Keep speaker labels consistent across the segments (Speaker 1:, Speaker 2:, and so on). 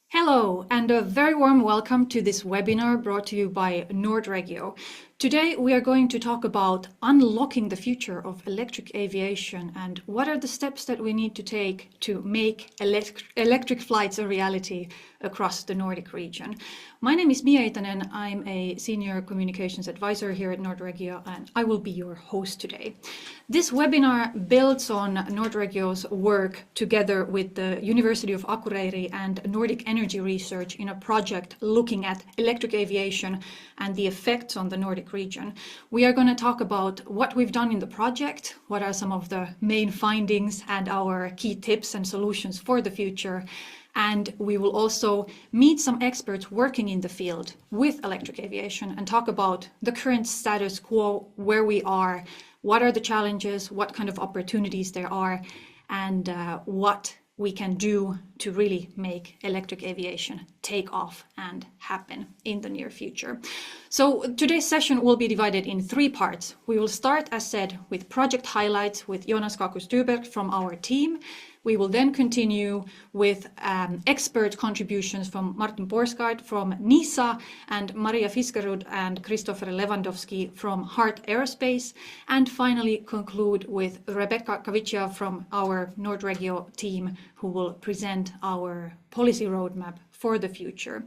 Speaker 1: Hello, and a very warm welcome to this webinar brought to you by Nordic Region. Today we are going to talk about unlocking the future of electric aviation and what are the steps that we need to take to make electric flights a reality across the Nordic region. My name is Mia Itanen. I'm a senior communications advisor here at Nordic Region, and I will be your host today. This webinar builds on Nordic Region's work together with the University of Akureyri and Nordic Energy Research in a project looking at electric aviation and the effects on the Nordic region. We are going to talk about what we've done in the project, what are some of the main findings and our key tips and solutions for the future. And we will also meet some experts working in the field with electric aviation and talk about the current status quo, where we are, what are the challenges, what kind of opportunities there are, and what we can do to really make electric aviation take off and happen in the near future. So today's session will be divided in three parts. We will start, as said, with project highlights with Jonas Kaku-Stuberg from our team. We will then continue with expert contributions from Martin Borsgaard from NISA and Maria Fiskerud and Christopher Lewandowski from Heart Aerospace, and finally conclude with Rebecca Caviccia from our Nordic Region team, who will present our policy roadmap for the future.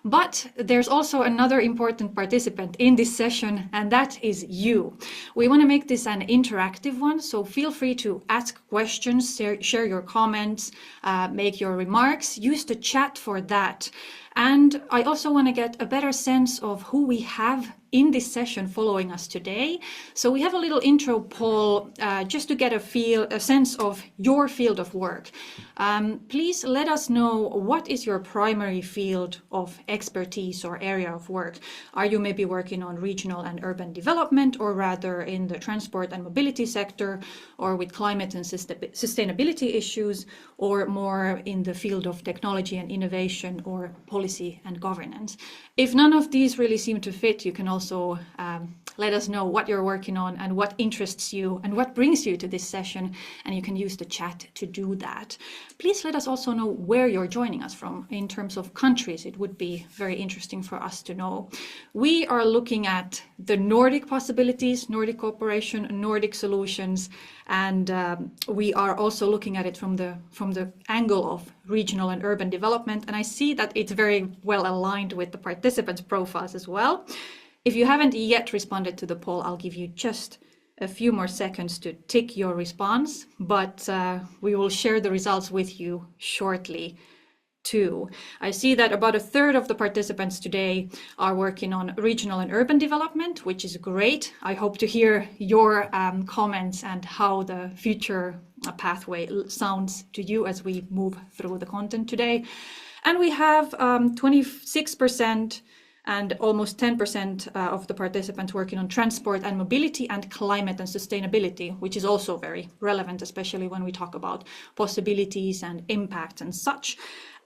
Speaker 1: But there's also another important participant in this session, and that is you. We want to make this an interactive one, so feel free to ask questions, share your comments, make your remarks, use the chat for that. And I also want to get a better sense of who we have in this session following us today. So we have a little intro poll just to get a sense of your field of work. Please let us know, what is your primary field of expertise or area of work? Are you maybe working on regional and urban development, or rather in the transport and mobility sector, or with climate and sustainability issues, or more in the field of technology and innovation or policy and governance? If none of these really seem to fit, you can also let us know what you're working on and what interests you and what brings you to this session, and you can use the chat to do that. Please let us also know where you're joining us from in terms of countries. It would be very interesting for us to know. We are looking at the Nordic possibilities, Nordic cooperation, Nordic solutions, and we are also looking at it from the angle of regional and urban development. And I see that it's very well aligned with the participants' profiles as well. If you haven't yet responded to the poll, I'll give you just a few more seconds to tick your response, but we will share the results with you shortly too. I see that about a third of the participants today are working on regional and urban development, which is great. I hope to hear your comments and how the future pathway sounds to you as we move through the content today. And we have 26% and almost 10% of the participants working on transport and mobility and climate and sustainability, which is also very relevant, especially when we talk about possibilities and impact and such.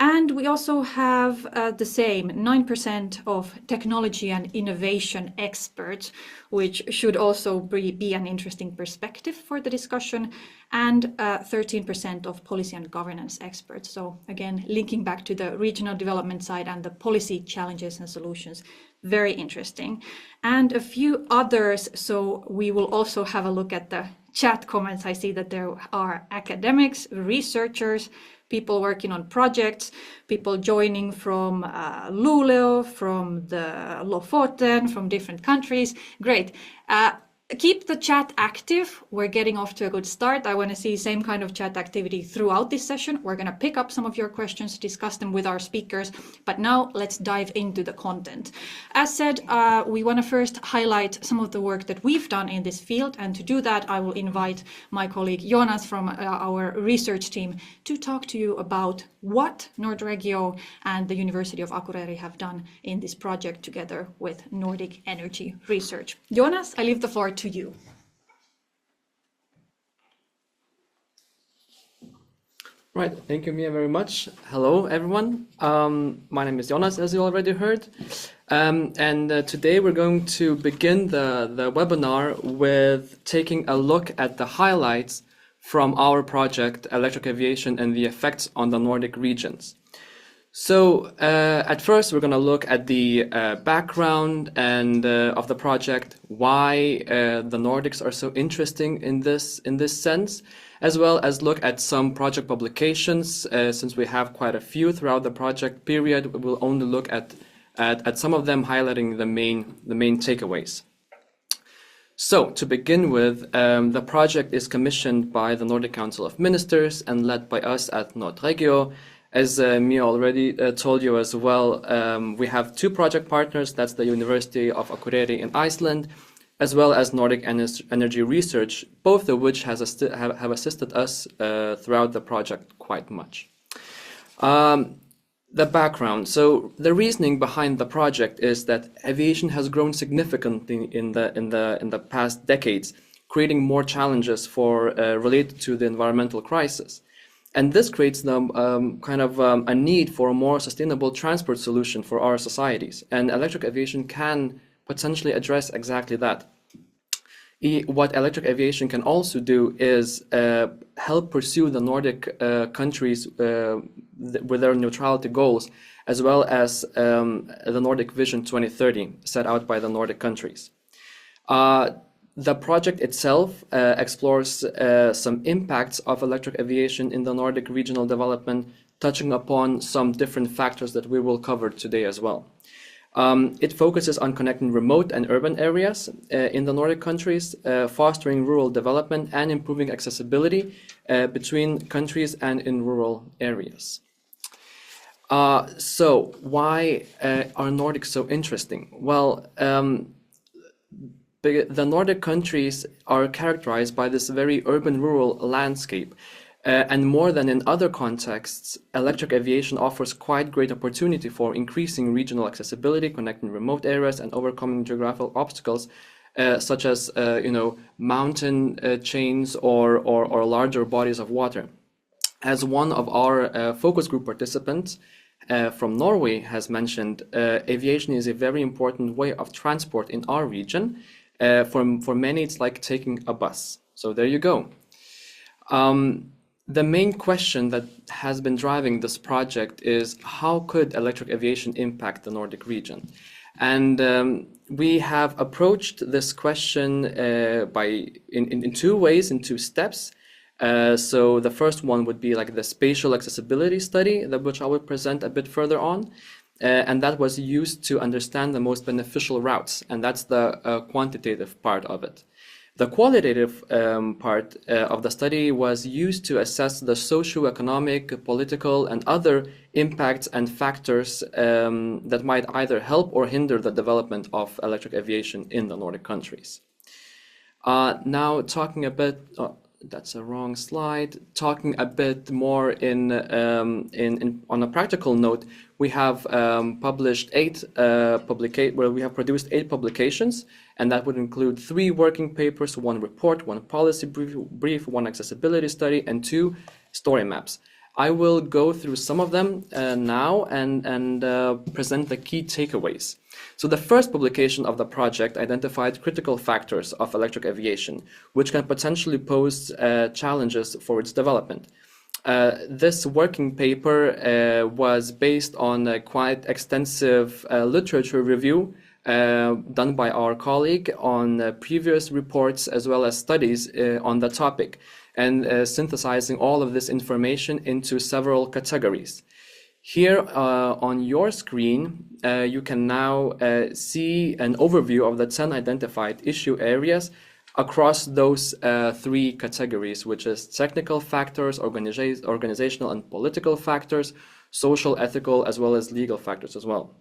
Speaker 1: And we also have the same 9% of technology and innovation experts, which should also be an interesting perspective for the discussion, and 13% of policy and governance experts. So again, linking back to the regional development side and the policy challenges and solutions, very interesting. And a few others, so we will also have a look at the chat comments. I see that there are academics, researchers, people working on projects, people joining from Luleå, from the Lofoten, from different countries. Great. Keep the chat active. We're getting off to a good start. I want to see same kind of chat activity throughout this session. We're going to pick up some of your questions, discuss them with our speakers, but now let's dive into the content. As said, we want to first highlight some of the work that we've done in this field, and to do that I will invite my colleague Jonas from our research team to talk to you about what Nordic Region and the University of Akureyri have done in this project together with Nordic Energy Research. Jonas, I leave the floor to you.
Speaker 2: Right, thank you, Mia, very much. Hello, everyone. My name is Jonas, as you already heard. Today we're going to begin the webinar with taking a look at the highlights from our project, Electric Aviation and the Effects on the Nordic Regions. So at first, we're going to look at the background and of the project, why the Nordics are so interesting in this sense, as well as look at some project publications. Since we have quite a few throughout the project period, we'll only look at some of them, highlighting the main takeaways. So, to begin with, the project is commissioned by the Nordic Council of Ministers and led by us at Nordic Region. As Mia already told you as well, we have two project partners, that's the University of Akureyri in Iceland, as well as Nordic Energy Research, both of which have assisted us throughout the project quite much. The background. So the reasoning behind the project is that aviation has grown significantly in the past decades, creating more challenges related to the environmental crisis. And this creates a need for a more sustainable transport solution for our societies. And electric aviation can potentially address exactly that. What electric aviation can also do is help pursue the Nordic countries with their neutrality goals, as well as the Nordic Vision 2030 set out by the Nordic countries. The project itself explores some impacts of electric aviation in the Nordic regional development, touching upon some different factors that we will cover today as well. It focuses on connecting remote and urban areas in the Nordic countries, fostering rural development and improving accessibility between countries and in rural areas. So why are Nordics so interesting? Well, the Nordic countries are characterized by this very urban-rural landscape. And more than in other contexts, electric aviation offers quite great opportunity for increasing regional accessibility, connecting remote areas, and overcoming geographical obstacles, such as mountain chains or larger bodies of water. As one of our focus group participants from Norway has mentioned, aviation is a very important way of transport in our region. For many, it's like taking a bus. So there you go. The main question that has been driving this project is how could electric aviation impact the Nordic region? And we have approached this question in two ways, in two steps. So the first one would be like the spatial accessibility study, which I will present a bit further on. And that was used to understand the most beneficial routes, and that's the quantitative part of it. The qualitative part of the study was used to assess the socio-economic, political, and other impacts and factors that might either help or hinder the development of electric aviation in the Nordic countries. Now, talking a bit, that's a wrong slide. Talking a bit more on a practical note, we have produced 8 publications, and that would include 3 working papers, 1 report, 1 policy brief, 1 accessibility study, and 2 story maps. I will go through some of them now and present the key takeaways. So the first publication of the project identified critical factors of electric aviation, which can potentially pose challenges for its development. This working paper was based on a quite extensive literature review done by our colleague on previous reports as well as studies on the topic, and synthesizing all of this information into several categories. Here on your screen, you can now see an overview of the 10 identified issue areas across those 3 categories, which is technical factors, organizational and political factors, social, ethical, as well as legal factors as well.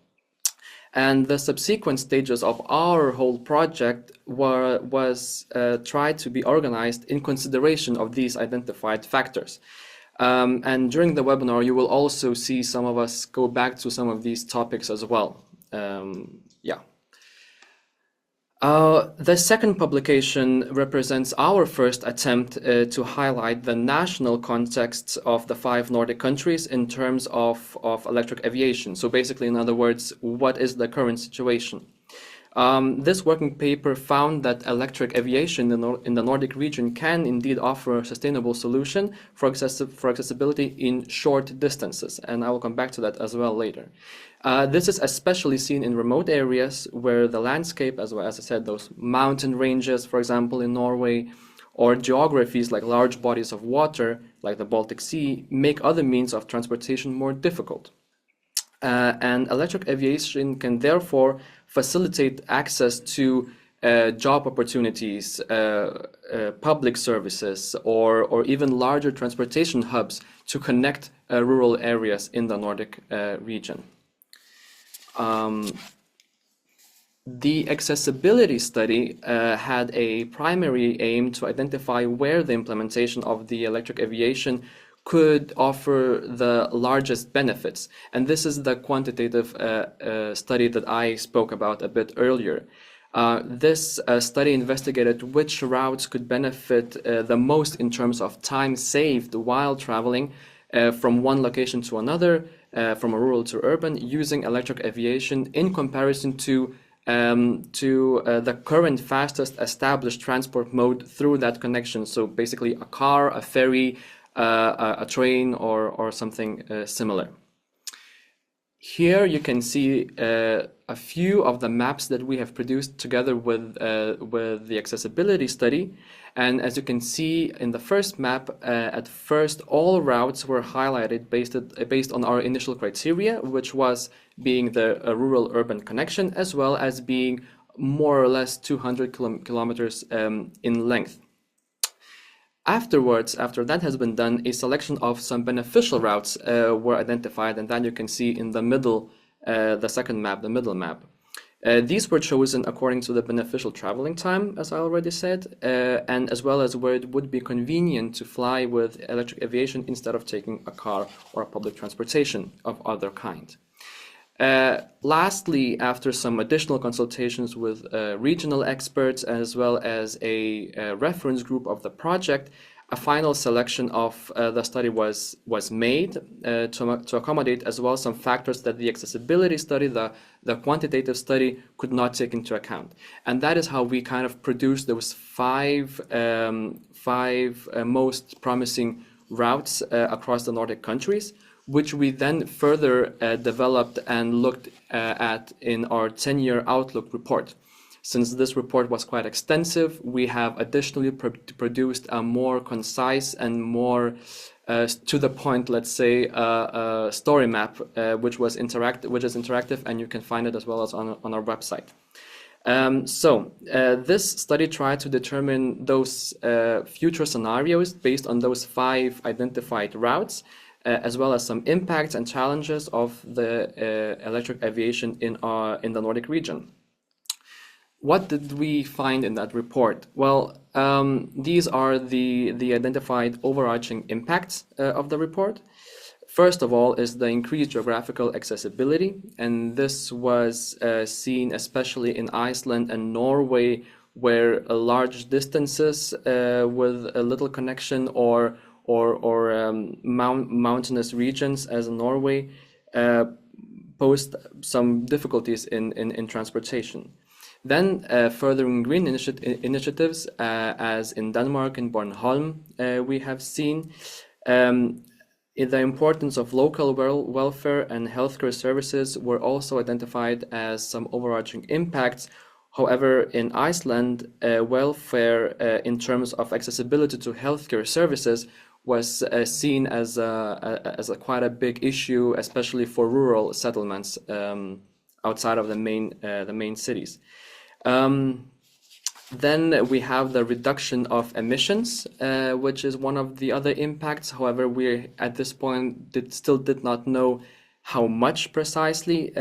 Speaker 2: And the subsequent stages of our whole project was tried to be organized in consideration of these identified factors. And during the webinar, you will also see some of us go back to some of these topics as well. The second publication represents our first attempt to highlight the national contexts of the 5 Nordic countries in terms of electric aviation. So basically, in other words, what is the current situation? This working paper found that electric aviation in the Nordic region can indeed offer a sustainable solution for accessibility in short distances, and I will come back to that as well later. This is especially seen in remote areas where the landscape, as well as I said, those mountain ranges, for example, in Norway, or geographies like large bodies of water, like the Baltic Sea, make other means of transportation more difficult. And electric aviation can therefore facilitate access to job opportunities, public services, or even larger transportation hubs to connect rural areas in the Nordic region. The accessibility study had a primary aim to identify where the implementation of the electric aviation could offer the largest benefits. And this is the quantitative study that I spoke about a bit earlier. This study investigated which routes could benefit the most in terms of time saved while traveling from one location to another, from rural to urban, using electric aviation in comparison to the current fastest established transport mode through that connection. So basically a car, a ferry, a train, or something similar. Here you can see a few of the maps that we have produced together with the accessibility study. And as you can see in the first map, at first all routes were highlighted based on our initial criteria, which was being the rural-urban connection, as well as being more or less 200 kilometers in length. Afterwards, after that has been done, a selection of some beneficial routes were identified, and that you can see in the middle, the second map, the middle map. These were chosen according to the beneficial traveling time, as I already said, and as well as where it would be convenient to fly with electric aviation instead of taking a car or a public transportation of other kind. Lastly, after some additional consultations with regional experts as well as a reference group of the project, a final selection of the study was made to accommodate as well some factors that the accessibility study, the quantitative study, could not take into account. And that is how we kind of produced those five most promising routes across the Nordic countries, which we then further developed and looked at in our 10-year outlook report. Since this report was quite extensive, we have additionally produced a more concise and more to the point, let's say, story map, which is interactive, and you can find it as well as on our website. This study tried to determine those future scenarios based on those 5 identified routes, as well as some impacts and challenges of the electric aviation in the Nordic region. What did we find in that report? Well, these are the identified overarching impacts of the report. First of all is the increased geographical accessibility, and this was seen especially in Iceland and Norway, where large distances with a little connection or mountainous regions, as in Norway, posed some difficulties in transportation. Then furthering green initiatives, as in Denmark and Bornholm, we have seen the importance of local welfare and healthcare services were also identified as some overarching impacts. However, in Iceland, welfare in terms of accessibility to healthcare services was seen as quite a big issue, especially for rural settlements outside of the main cities. Then we have the reduction of emissions, which is one of the other impacts. However, we at this point still did not know how much precisely,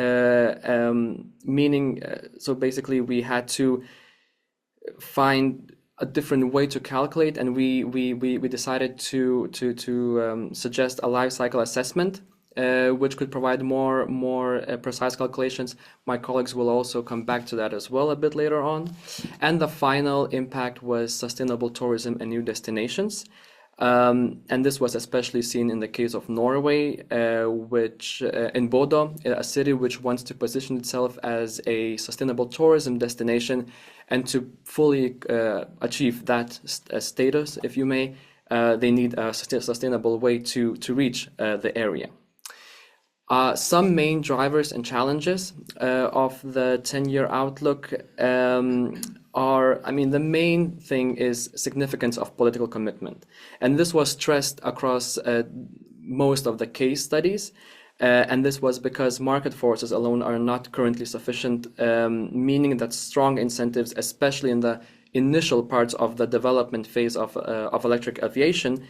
Speaker 2: meaning so basically we had to find a different way to calculate, and we decided to suggest a life cycle assessment, which could provide more precise calculations. My colleagues will also come back to that as well a bit later on. And the final impact was sustainable tourism and new destinations. And this was especially seen in the case of Norway, which in Bodø, a city which wants to position itself as a sustainable tourism destination, and to fully achieve that status, if you may, they need a sustainable way to reach the area. Some main drivers and challenges of the 10-year outlook are, the main thing is significance of political commitment. And this was stressed across most of the case studies. And this was because market forces alone are not currently sufficient, meaning that strong incentives, especially in the initial parts of the development phase of electric aviation,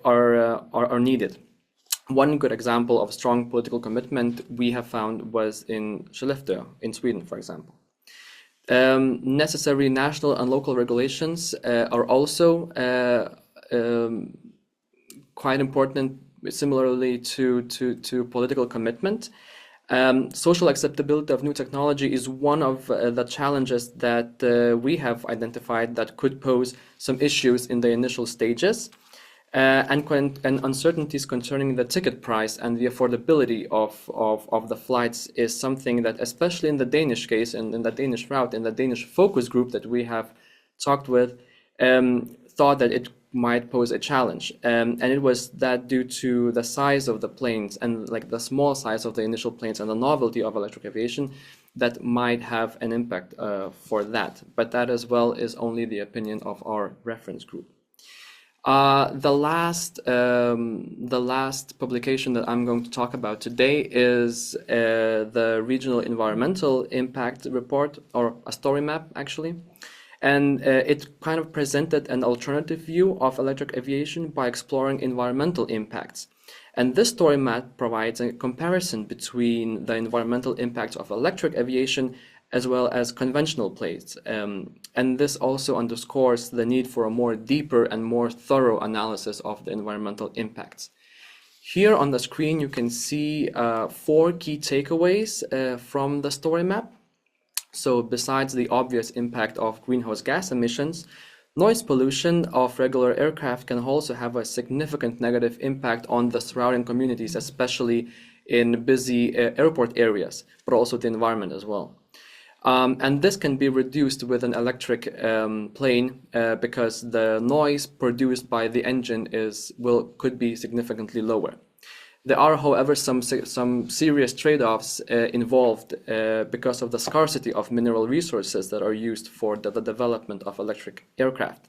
Speaker 2: are needed. One good example of strong political commitment we have found was in Skellefteå in Sweden, for example. Necessary national and local regulations are also quite important, similarly to political commitment. Social acceptability of new technology is one of the challenges that we have identified that could pose some issues in the initial stages. And uncertainties concerning the ticket price and the affordability of the flights is something that, especially in the Danish case and in the Danish route, in the Danish focus group that we have talked with, thought that it might pose a challenge. And it was that due to the size of the planes and like the small size of the initial planes and the novelty of electric aviation that might have an impact for that. But that as well is only the opinion of our reference group. The last publication that I'm going to talk about today is the Regional Environmental Impact Report, or a story map actually. And it kind of presented an alternative view of electric aviation by exploring environmental impacts. And this story map provides a comparison between the environmental impacts of electric aviation as well as conventional planes. And this also underscores the need for a more deeper and more thorough analysis of the environmental impacts. Here on the screen, you can see 4 key takeaways from the story map. So besides the obvious impact of greenhouse gas emissions, noise pollution of regular aircraft can also have a significant negative impact on the surrounding communities, especially in busy airport areas, but also the environment as well. And this can be reduced with an electric plane because the noise produced by the engine could be significantly lower. There are, however, some serious trade-offs involved because of the scarcity of mineral resources that are used for the development of electric aircraft.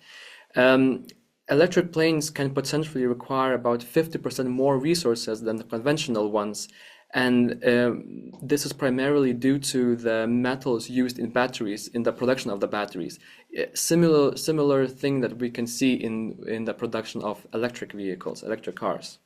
Speaker 2: Electric planes can potentially require about 50% more resources than the conventional ones. And this is primarily due to the metals used in batteries, in the production of the batteries. Similar thing that we can see in the production of electric vehicles, electric cars.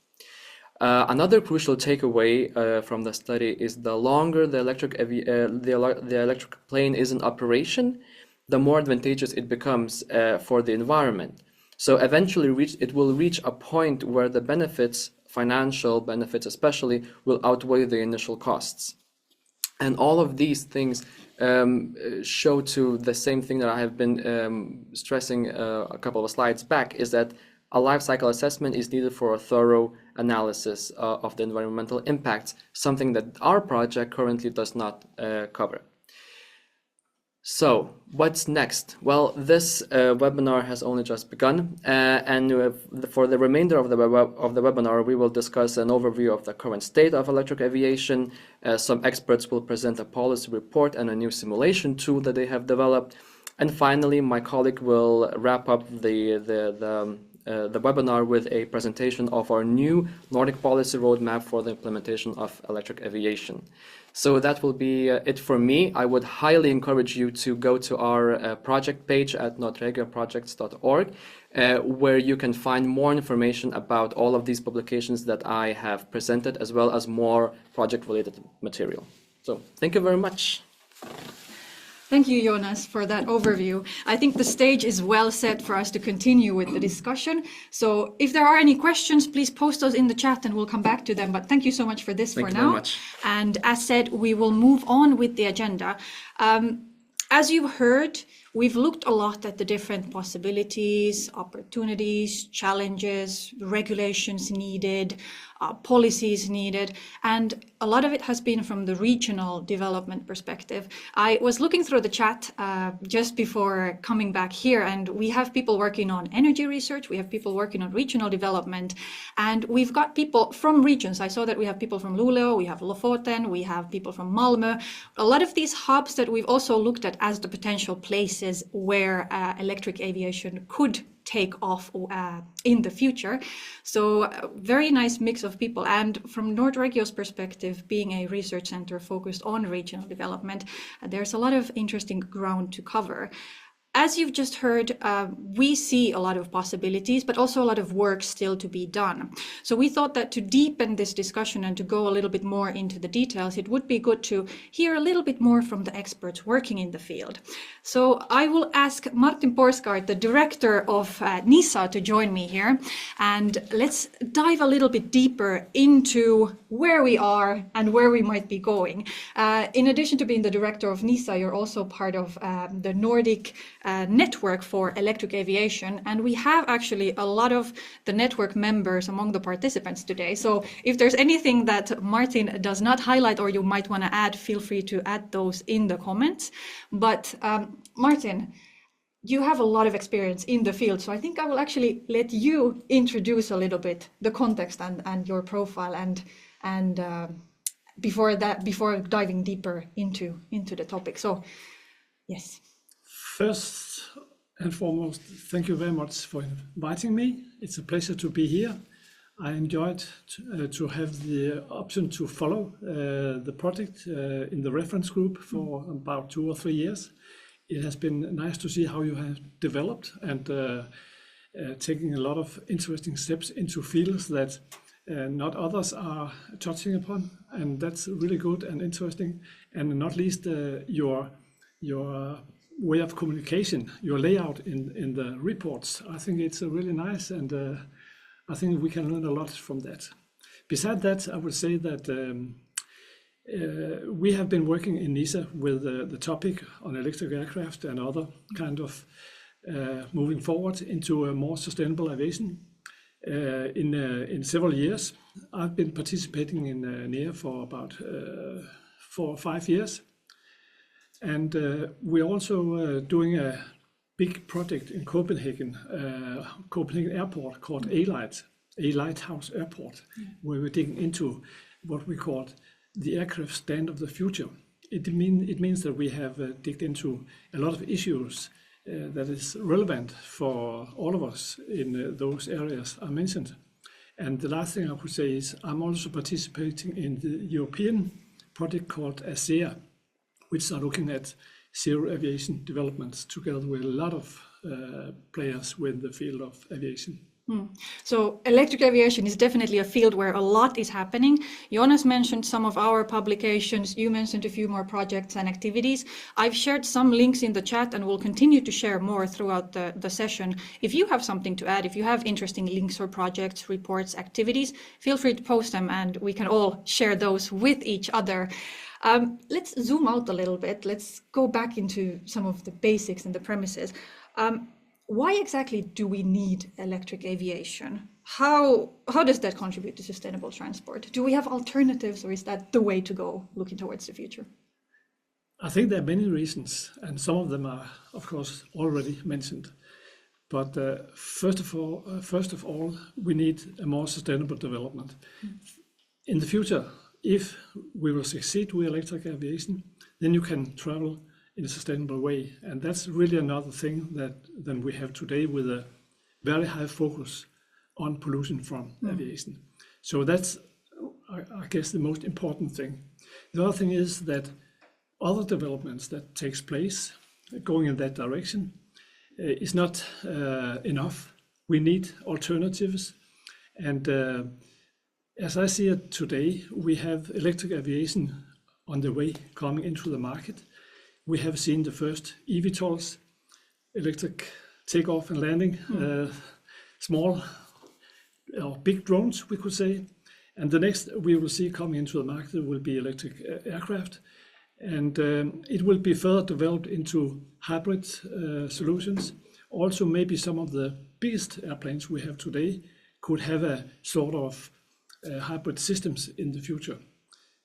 Speaker 2: Another crucial takeaway from the study is the longer the electric plane is in operation, the more advantageous it becomes for the environment. So eventually it will reach a point where the benefits, financial benefits especially, will outweigh the initial costs. And all of these things show to the same thing that I have been stressing a couple of slides back, is that a life cycle assessment is needed for a thorough analysis of the environmental impacts, something that our project currently does not cover. So what's next? Well, this webinar has only just begun, and for the remainder of the webinar, we will discuss an overview of the current state of electric aviation. Some experts will present a policy report and a new simulation tool that they have developed. And finally, my colleague will wrap up the webinar with a presentation of our new Nordic policy roadmap for the implementation of electric aviation. So that will be it for me. I would highly encourage you to go to our project page at nordregioprojects.org, where you can find more information about all of these publications that I have presented, as well as more project-related material. So thank you very much.
Speaker 1: Thank you, Jonas, for that overview. I think the stage is well set for us to continue with the discussion. So if there are any questions, please post those in the chat and we'll come back to them. But thank you so much for this for now.
Speaker 2: Thank you very much.
Speaker 1: And as said, we will move on with the agenda. As you've heard, we've looked a lot at the different possibilities, opportunities, challenges, regulations needed, policies needed, and a lot of it has been from the regional development perspective. I was looking through the chat just before coming back here, and we have people working on energy research, we have people working on regional development, and we've got people from regions. I saw that we have people from Luleå, we have Lofoten, we have people from Malmö. A lot of these hubs that we've also looked at as the potential places where electric aviation could take off in the future. So very nice mix of people. And from Nordregio's perspective, being a research center focused on regional development, there's a lot of interesting ground to cover. As you've just heard, we see a lot of possibilities, but also a lot of work still to be done. So we thought that to deepen this discussion and to go a little bit more into the details, it would be good to hear a little bit more from the experts working in the field. So I will ask Martin Porskart, the director of NISA, to join me here. And let's dive a little bit deeper into where we are and where we might be going. In addition to being the director of NISA, you're also part of the Nordic network for electric aviation, and we have actually a lot of the network members among the participants today. So if there's anything that Martin does not highlight or you might want to add, feel free to add those in the comments. But Martin, you have a lot of experience in the field, so I think I will actually let you introduce a little bit the context and your profile and before diving deeper into the topic. So yes.
Speaker 3: First and foremost, thank you very much for inviting me. It's a pleasure to be here. I enjoyed to have the option to follow the project in the reference group for about 2 or 3 years. It has been nice to see how you have developed and taking a lot of interesting steps into fields that not others are touching upon, and that's really good and interesting. And not least your way of communication, your layout in the reports. I think it's really nice, and I think we can learn a lot from that. Beside that, I would say that we have been working in NISA with the topic on electric aircraft and other kind of moving forward into a more sustainable aviation in several years. I've been participating in NEA for about 4 or 5 years. And we're also doing a big project in Copenhagen, Copenhagen Airport called A Lighthouse Airport, where we're digging into what we call the aircraft stand of the future. It means that we have digged into a lot of issues that is relevant for all of us in those areas I mentioned. And the last thing I could say is I'm also participating in the European project called ASEA, which are looking at zero aviation developments together with a lot of players within the field of aviation.
Speaker 1: So electric aviation is definitely a field where a lot is happening. Jonas mentioned some of our publications. You mentioned a few more projects and activities. I've shared some links in the chat and will continue to share more throughout the session. If you have something to add, if you have interesting links or projects, reports, activities, feel free to post them and we can all share those with each other. Let's zoom out a little bit. Let's go back into some of the basics and the premises. Why exactly do we need electric aviation? How does that contribute to sustainable transport? Do we have alternatives, or is that the way to go looking towards the future?
Speaker 3: I think there are many reasons, and some of them are, of course, already mentioned. But first of all, we need a more sustainable development. In the future, if we will succeed with electric aviation, then you can travel in a sustainable way. And that's really another thing than we have today, with a very high focus on pollution from aviation. So that's, I guess, the most important thing. The other thing is that other developments that takes place going in that direction is not enough. We need alternatives. And as I see it today, we have electric aviation on the way coming into the market. We have seen the first eVTOLs, electric takeoff and landing, small or big drones, we could say. And the next we will see coming into the market will be electric aircraft. And it will be further developed into hybrid solutions. Also, maybe some of the biggest airplanes we have today could have a sort of hybrid systems in the future.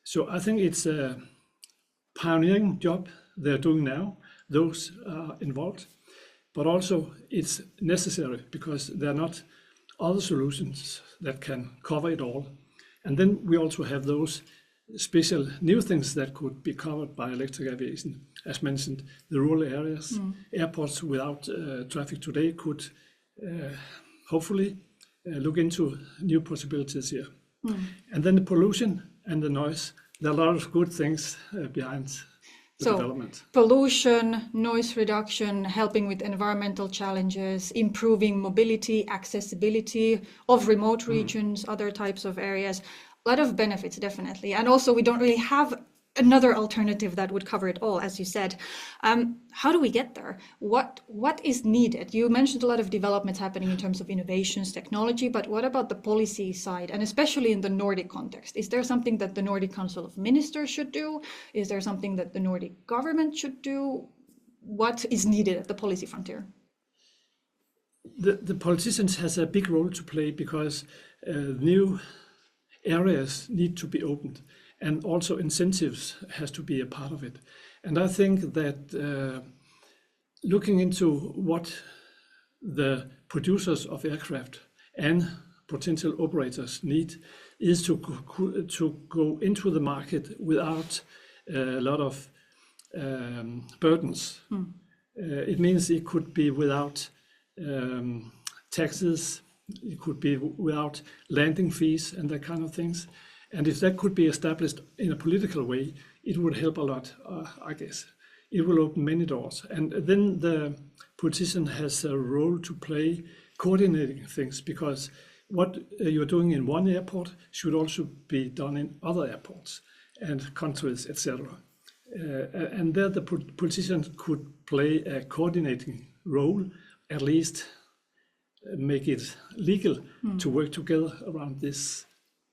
Speaker 3: So I think it's a pioneering job they're doing now, those are involved, but also it's necessary because there are not other solutions that can cover it all. And then we also have those special new things that could be covered by electric aviation. As mentioned, the rural areas, airports without traffic today could hopefully look into new possibilities here. And then the pollution and the noise, there are a lot of good things behind the development.
Speaker 1: Pollution, noise reduction, helping with environmental challenges, improving mobility, accessibility of remote regions, other types of areas. A lot of benefits, definitely. And also, we don't really have another alternative that would cover it all, as you said. How do we get there? What is needed? You mentioned a lot of developments happening in terms of innovations, technology, but what about the policy side, and especially in the Nordic context? Is there something that the Nordic Council of Ministers should do? Is there something that the Nordic government should do? What is needed at the policy frontier?
Speaker 3: The politicians has a big role to play because new areas need to be opened, and also incentives has to be a part of it. And I think that looking into what the producers of aircraft and potential operators need is to go into the market without a lot of burdens. It means it could be without taxes, it could be without landing fees and that kind of things. And if that could be established in a political way, it would help a lot, I guess. It will open many doors. And then the politician has a role to play coordinating things, because what you're doing in one airport should also be done in other airports and countries, etc. And there the politician could play a coordinating role, at least make it legal to work together around these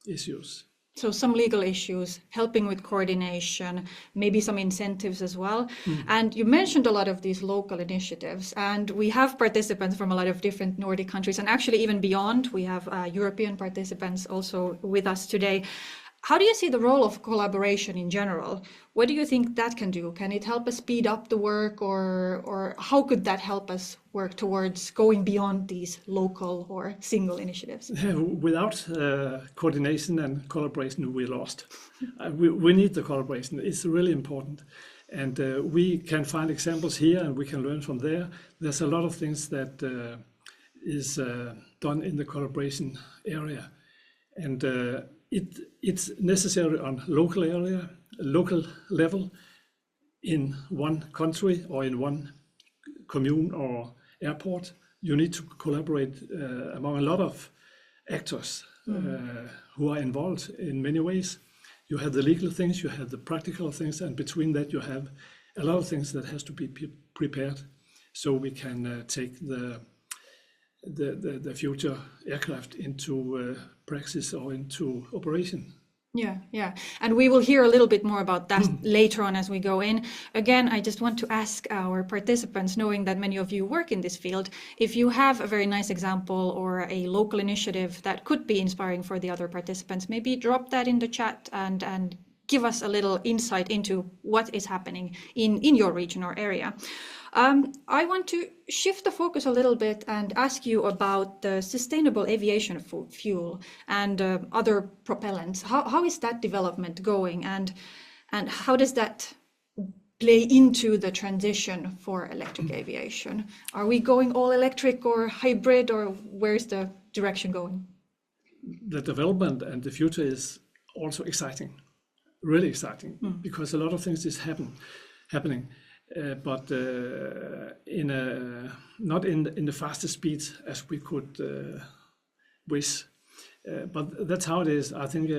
Speaker 3: issues.
Speaker 1: So some legal issues, helping with coordination, maybe some incentives as well. And you mentioned a lot of these local initiatives, and we have participants from a lot of different Nordic countries, and actually even beyond. We have European participants also with us today. How do you see the role of collaboration in general? What do you think that can do? Can it help us speed up the work, or how could that help us work towards going beyond these local or single initiatives?
Speaker 3: Without coordination and collaboration, we're lost. We need the collaboration. It's really important. And we can find examples here and we can learn from there. There's a lot of things that is done in the collaboration area. And it's necessary on local level in one country or in one commune or airport. You need to collaborate among a lot of actors who are involved in many ways. You have the legal things, you have the practical things, and between that you have a lot of things that has to be prepared so we can take the future aircraft into praxis or into operation.
Speaker 1: Yeah. And we will hear a little bit more about that later on as we go in. Again, I just want to ask our participants, knowing that many of you work in this field, if you have a very nice example or a local initiative that could be inspiring for the other participants, maybe drop that in the chat and give us a little insight into what is happening in your region or area. I want to shift the focus a little bit and ask you about the sustainable aviation fuel and other propellants. How is that development going, and how does that play into the transition for electric aviation? Are we going all electric or hybrid, or where's the direction going?
Speaker 3: The development and the future is also exciting, really exciting, because a lot of things is happening. But not in the fastest speed as we could wish. But that's how it is. I think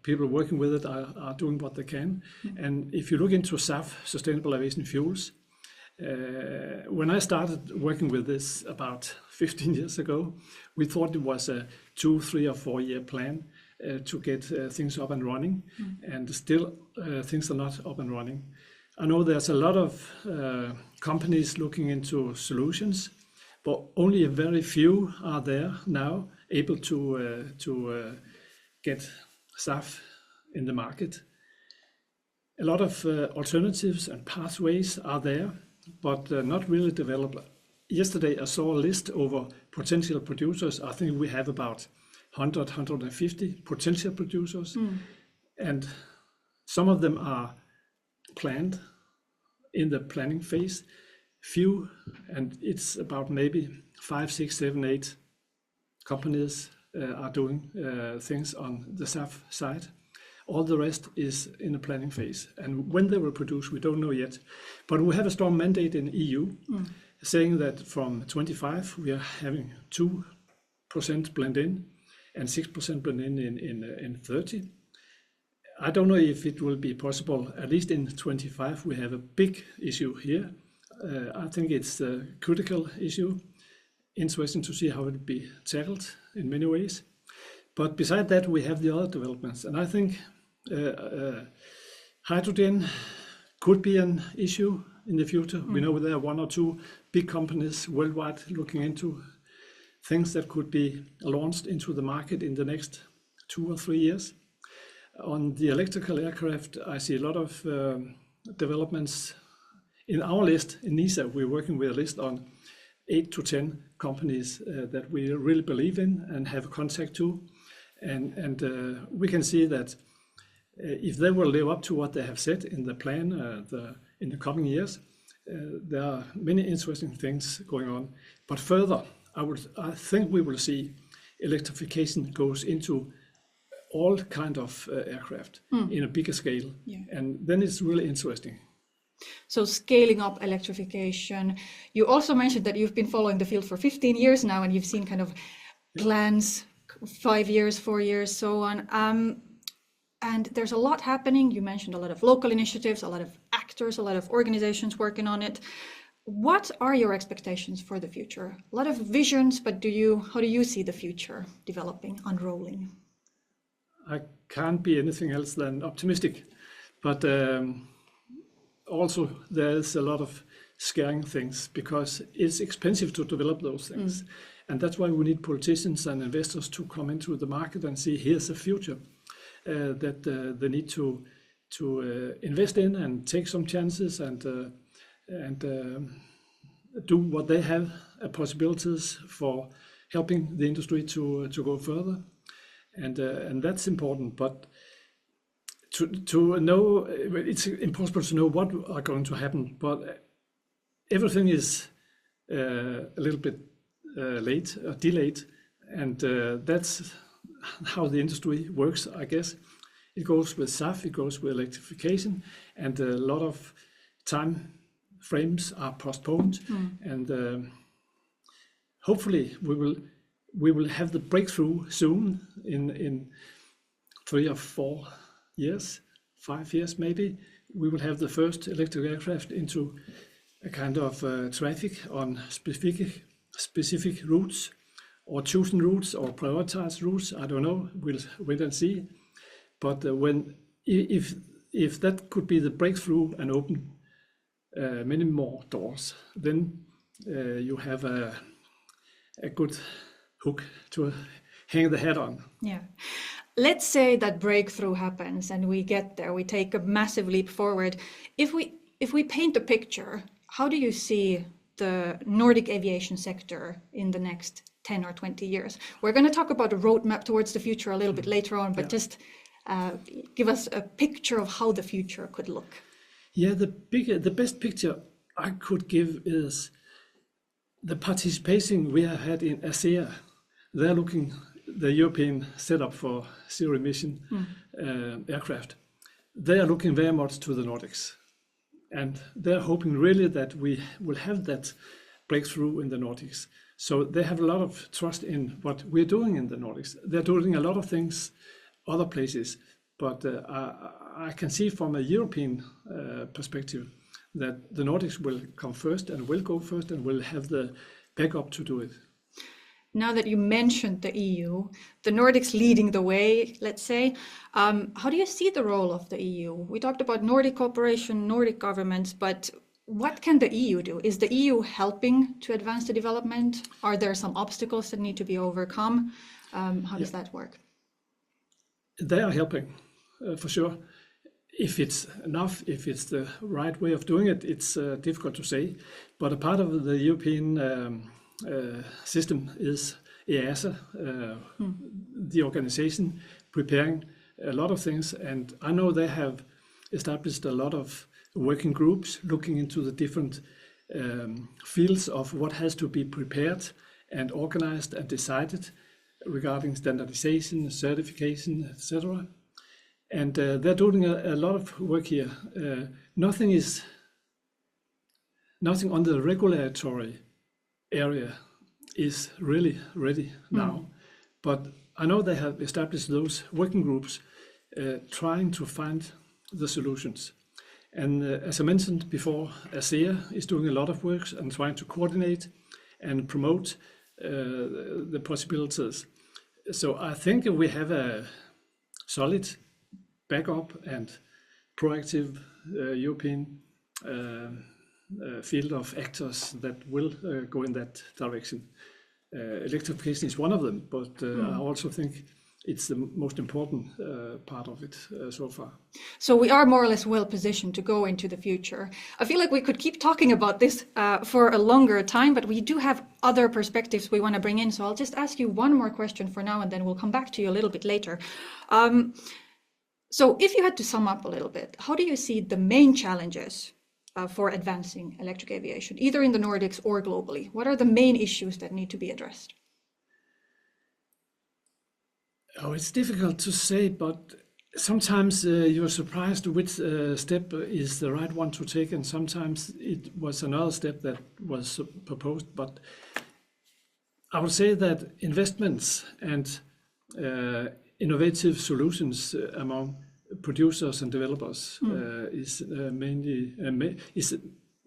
Speaker 3: people working with it are doing what they can. And if you look into SAF, Sustainable Aviation Fuels, when I started working with this about 15 years ago, we thought it was a 2, 3 or 4 year plan. to get things up and running, and still things are not up and running. I know there's a lot of companies looking into solutions, but only a very few are there now able to get SAF in the market. A lot of alternatives and pathways are there, but not really developed. Yesterday I saw a list over potential producers. I think we have about 100, 150 potential producers, and some of them are planned in the planning phase. Few, and it's about maybe 5, 6, 7, 8 companies are doing things on the SAF side. All the rest is in the planning phase, and when they will produce, we don't know yet. But we have a strong mandate in EU saying that from 25 we are having 2% blend in and 6% blend in 30. I don't know if it will be possible. At least in 25 we have a big issue here. I think it's a critical issue. Interesting to see how it will be tackled in many ways. But beside that, we have the other developments, and I think hydrogen could be an issue in the future. We know there are 1 or 2 big companies worldwide looking into things that could be launched into the market in the next 2 or 3 years. On the electrical aircraft, I see a lot of developments. In our list, in NISA, we're working with a list on 8 to 10 companies that we really believe in and have contact to. And we can see that if they will live up to what they have said in the plan in the coming years, there are many interesting things going on. But further, I think we will see electrification goes into all kind of aircraft in a bigger scale.
Speaker 1: Yeah.
Speaker 3: And then it's really interesting.
Speaker 1: So scaling up electrification. You also mentioned that you've been following the field for 15 years now, and you've seen kind of plans, 5 years, 4 years, so on. And there's a lot happening. You mentioned a lot of local initiatives, a lot of actors, a lot of organizations working on it. What are your expectations for the future? A lot of visions, but how do you see the future developing, unrolling?
Speaker 3: I can't be anything else than optimistic, but also there's a lot of scaring things because it's expensive to develop those things. And that's why we need politicians and investors to come into the market and see here's a future that they need to invest in and take some chances and do what they have possibilities for helping the industry to go further. And that's important, but to know, it's impossible to know what are going to happen, but everything is a little bit late, delayed, and that's how the industry works, I guess. It goes with SAF, it goes with electrification, and a lot of time frames are postponed, and hopefully we will have the breakthrough soon in 3 or 4 years, 5 years maybe. We will have the first electric aircraft into a kind of traffic on specific routes, or chosen routes, or prioritized routes. I don't know. We'll wait and see. But if that could be the breakthrough and open many more doors, then you have a good hook to hang the hat on.
Speaker 1: Yeah. Let's say that breakthrough happens and we get there, we take a massive leap forward. If we paint a picture, how do you see the Nordic aviation sector in the next 10 or 20 years? We're going to talk about a roadmap towards the future a little bit later on, but just give us a picture of how the future could look.
Speaker 3: Yeah, the best picture I could give is the participation we have had in ASEA. They're looking the European setup for zero emission aircraft. They are looking very much to the Nordics, and they're hoping really that we will have that breakthrough in the Nordics. So they have a lot of trust in what we're doing in the Nordics. They're doing a lot of things other places, but I can see from a European perspective that the Nordics will come first and will go first and will have the backup to do it.
Speaker 1: Now that you mentioned the EU, the Nordics leading the way, let's say, how do you see the role of the EU? We talked about Nordic cooperation, Nordic governments, but what can the EU do? Is the EU helping to advance the development? Are there some obstacles that need to be overcome? How does that work?
Speaker 3: They are helping, for sure. If it's enough, if it's the right way of doing it, it's difficult to say. But a part of the European system is EASA, the organization preparing a lot of things. And I know they have established a lot of working groups looking into the different fields of what has to be prepared and organized and decided regarding standardization, certification, etc. And they're doing a lot of work here. Nothing on the regulatory area is really ready now. But I know they have established those working groups trying to find the solutions. And as I mentioned before, ASEA is doing a lot of work and trying to coordinate and promote the possibilities. So I think we have a solid backup and proactive European field of actors that will go in that direction. Electrification is one of them, but I also think it's the most important part of it so far.
Speaker 1: So we are more or less well positioned to go into the future. I feel like we could keep talking about this for a longer time, but we do have other perspectives we want to bring in. So I'll just ask you one more question for now, and then we'll come back to you a little bit later. So if you had to sum up a little bit, how do you see the main challenges for advancing electric aviation, either in the Nordics or globally? What are the main issues that need to be addressed?
Speaker 3: Oh, it's difficult to say, but sometimes you're surprised which step is the right one to take, and sometimes it was another step that was proposed. But I would say that investments and innovative solutions among producers and developers is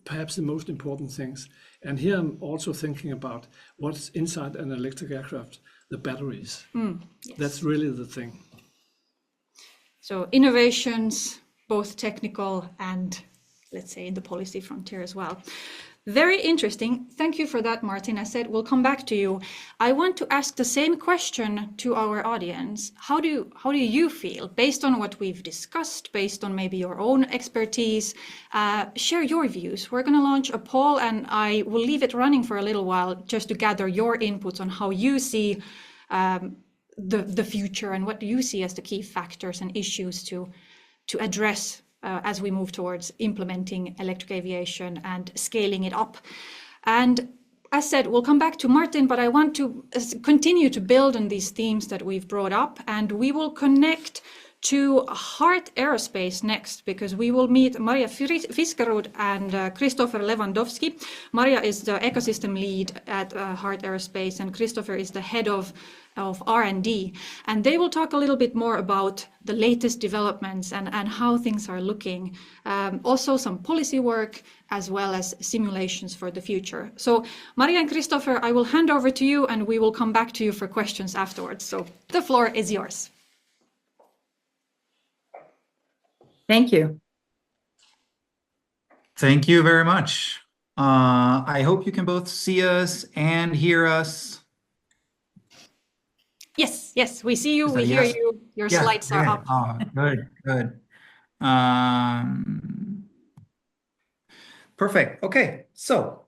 Speaker 3: perhaps the most important things. And here I'm also thinking about what's inside an electric aircraft, the batteries.
Speaker 1: Yes.
Speaker 3: That's really the thing.
Speaker 1: So innovations, both technical and, let's say, the policy frontier as well. Very interesting. Thank you for that, Martin. I said we'll come back to you. I want to ask the same question to our audience. How do you feel, based on what we've discussed, based on maybe your own expertise? Share your views. We're going to launch a poll, and I will leave it running for a little while just to gather your inputs on how you see the future and what do you see as the key factors and issues to address as we move towards implementing electric aviation and scaling it up. And as said, we'll come back to Martin, but I want to continue to build on these themes that we've brought up, and we will connect to Heart Aerospace next, because we will meet Maria Fiskerud and Christopher Lewandowski. Maria is the ecosystem lead at Heart Aerospace, and Christopher is the head of R&D, and they will talk a little bit more about the latest developments and how things are looking. Also some policy work as well as simulations for the future. So Maria and Christopher, I will hand over to you, and we will come back to you for questions afterwards. So the floor is yours.
Speaker 4: Thank you. Thank you very much. I hope you can both see us and hear us.
Speaker 1: Yes, we see you, we hear you, your slides are up.
Speaker 4: Oh, good. Perfect. Okay, so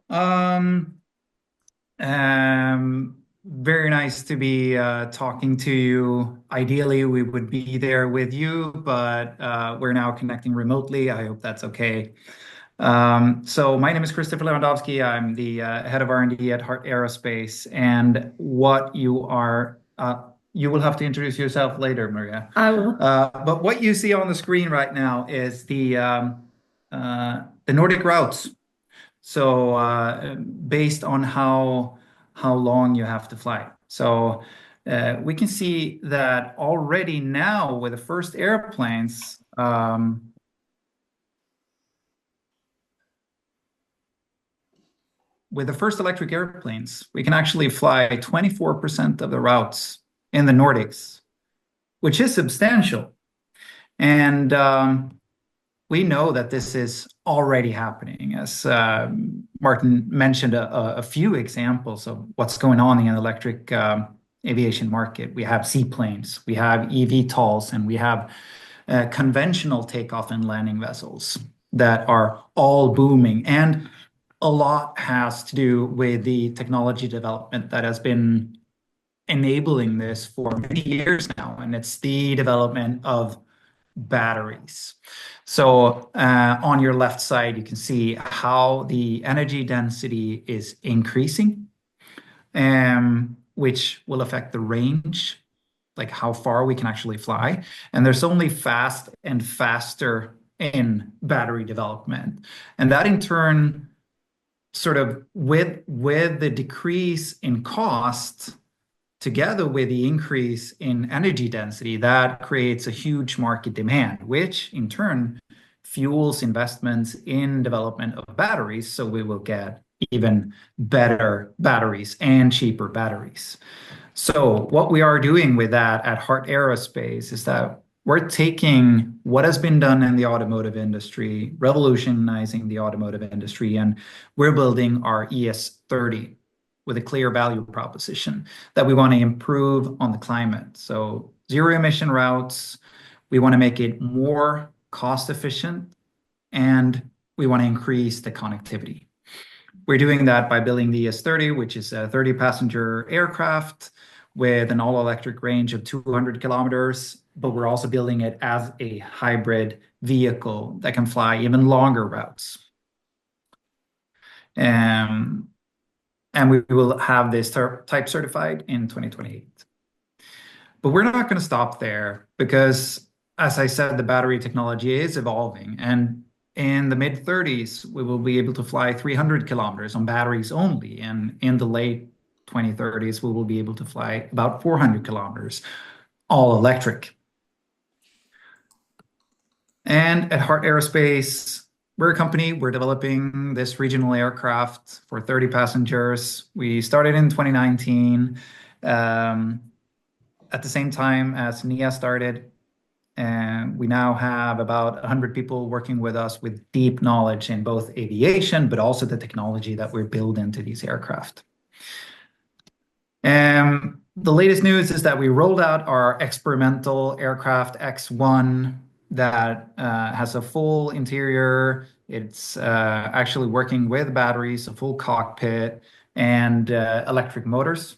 Speaker 4: very nice to be talking to you. Ideally, we would be there with you, but we're now connecting remotely. I hope that's okay. So my name is Christopher Lewandowski. I'm the head of R&D at Heart Aerospace, and what you are, you will have to introduce yourself later, Maria.
Speaker 5: I will.
Speaker 4: But what you see on the screen right now is the Nordic routes. So based on how long you have to fly. So we can see that already now with the first airplanes, with the first electric airplanes, we can actually fly 24% of the routes in the Nordics, which is substantial. And we know that this is already happening, as Martin mentioned a few examples of what's going on in the electric aviation market. We have seaplanes, we have eVTOLs, and we have conventional takeoff and landing vessels that are all booming. And a lot has to do with the technology development that has been enabling this for many years now, and it's the development of batteries. So on your left side, you can see how the energy density is increasing, which will affect the range, like how far we can actually fly. And there's only fast and faster in battery development. And that in turn, sort of with the decrease in cost, together with the increase in energy density, that creates a huge market demand, which in turn fuels investments in development of batteries. So we will get even better batteries and cheaper batteries. So what we are doing with that at Heart Aerospace is that we're taking what has been done in the automotive industry, revolutionizing the automotive industry, and we're building our ES30 with a clear value proposition that we want to improve on the climate. So zero emission routes, we want to make it more cost efficient, and we want to increase the connectivity. We're doing that by building the ES30, which is a 30-passenger aircraft with an all-electric range of 200 kilometers, but we're also building it as a hybrid vehicle that can fly even longer routes. And we will have this type certified in 2028. But we're not going to stop there because, as I said, the battery technology is evolving. And in the mid-30s, we will be able to fly 300 kilometers on batteries only. And in the late 2030s, we will be able to fly about 400 kilometers, all electric. And at Heart Aerospace, we're a company, we're developing this regional aircraft for 30 passengers. We started in 2019, at the same time as NIA started. And we now have about 100 people working with us with deep knowledge in both aviation, but also the technology that we're building into these aircraft. The latest news is that we rolled out our experimental aircraft X1 that has a full interior. It's actually working with batteries, a full cockpit, and electric motors.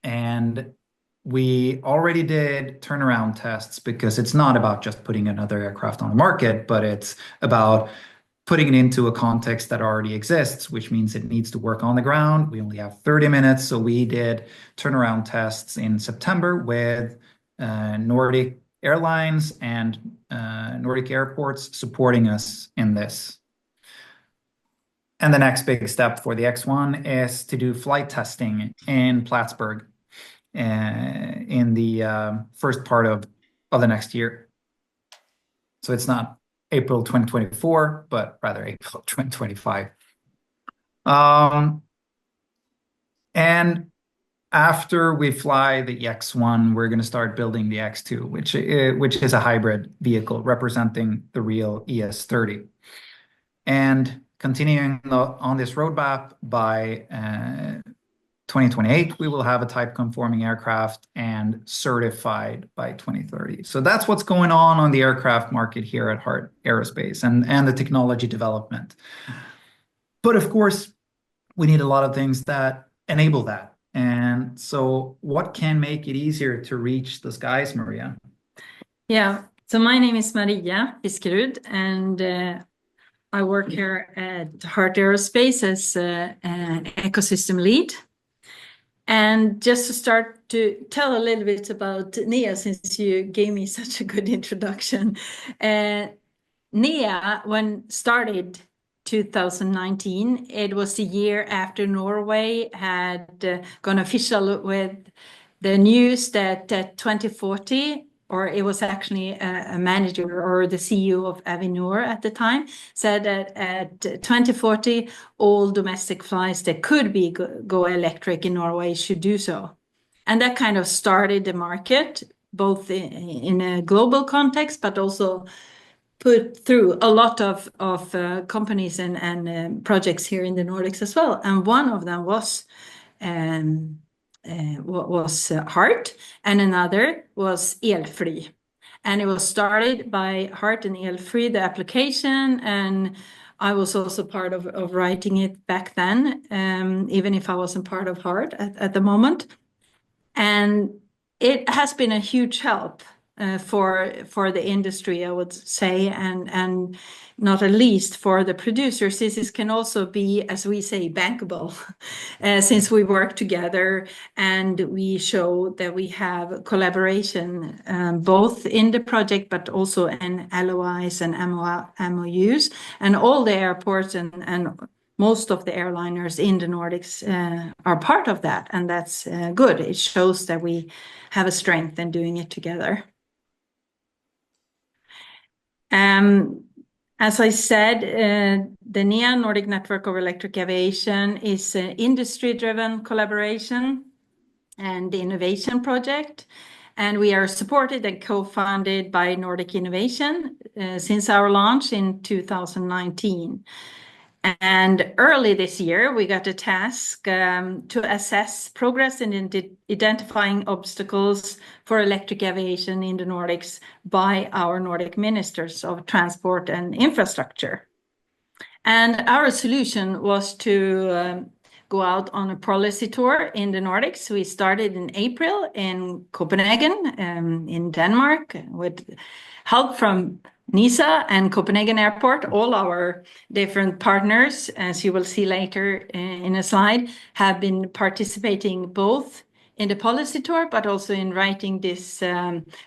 Speaker 4: And we already did turnaround tests because it's not about just putting another aircraft on the market, but it's about putting it into a context that already exists, which means it needs to work on the ground. We only have 30 minutes, so we did turnaround tests in September with Nordic Airlines and Nordic airports supporting us in this. And the next big step for the X1 is to do flight testing in Plattsburgh in the first part of the next year. So it's not April 2024, but rather April 2025. And after we fly the X1, we're going to start building the X2, which is a hybrid vehicle representing the real ES30. And continuing on this roadmap, by 2028, we will have a type-conforming aircraft and certified by 2030. So that's what's going on the aircraft market here at Heart Aerospace and the technology development. But of course, we need a lot of things that enable that. And so what can make it easier to reach the skies, Maria?
Speaker 5: Yeah, so my name is Maria Fiskerud, and I work here at Heart Aerospace as an ecosystem lead. And just to start to tell a little bit about NIA, since you gave me such a good introduction. NIA, when started 2019, it was the year after Norway had gone official with the news that 2040 or it was actually a manager or the CEO of Avinor at the time, said that at 2040, all domestic flights that could be go electric in Norway should do so. And that kind of started the market, both in a global context, but also put through a lot of companies and projects here in the Nordics as well. And one of them was Heart, and another was Elfly. And it was started by Heart and Elfly, the application, and I was also part of writing it back then, even if I wasn't part of Heart at the moment. And it has been a huge help for the industry, I would say, and not at least for the producers. This can also be, as we say, bankable, since we work together and we show that we have collaboration both in the project, but also in LOIs and MOUs, and all the airports and most of the airliners in the Nordics are part of that, and that's good. It shows that we have a strength in doing it together. As I said, the NEA, Nordic Network of Electric Aviation, is an industry-driven collaboration and innovation project, and we are supported and co-founded by Nordic Innovation since our launch in 2019. And early this year, we got a task to assess progress in identifying obstacles for electric aviation in the Nordics by our Nordic ministers of transport and infrastructure. And our solution was to go out on a policy tour in the Nordics. We started in April in Copenhagen, in Denmark, with help from NISA and Copenhagen Airport. All our different partners, as you will see later in a slide, have been participating both in the policy tour, but also in writing this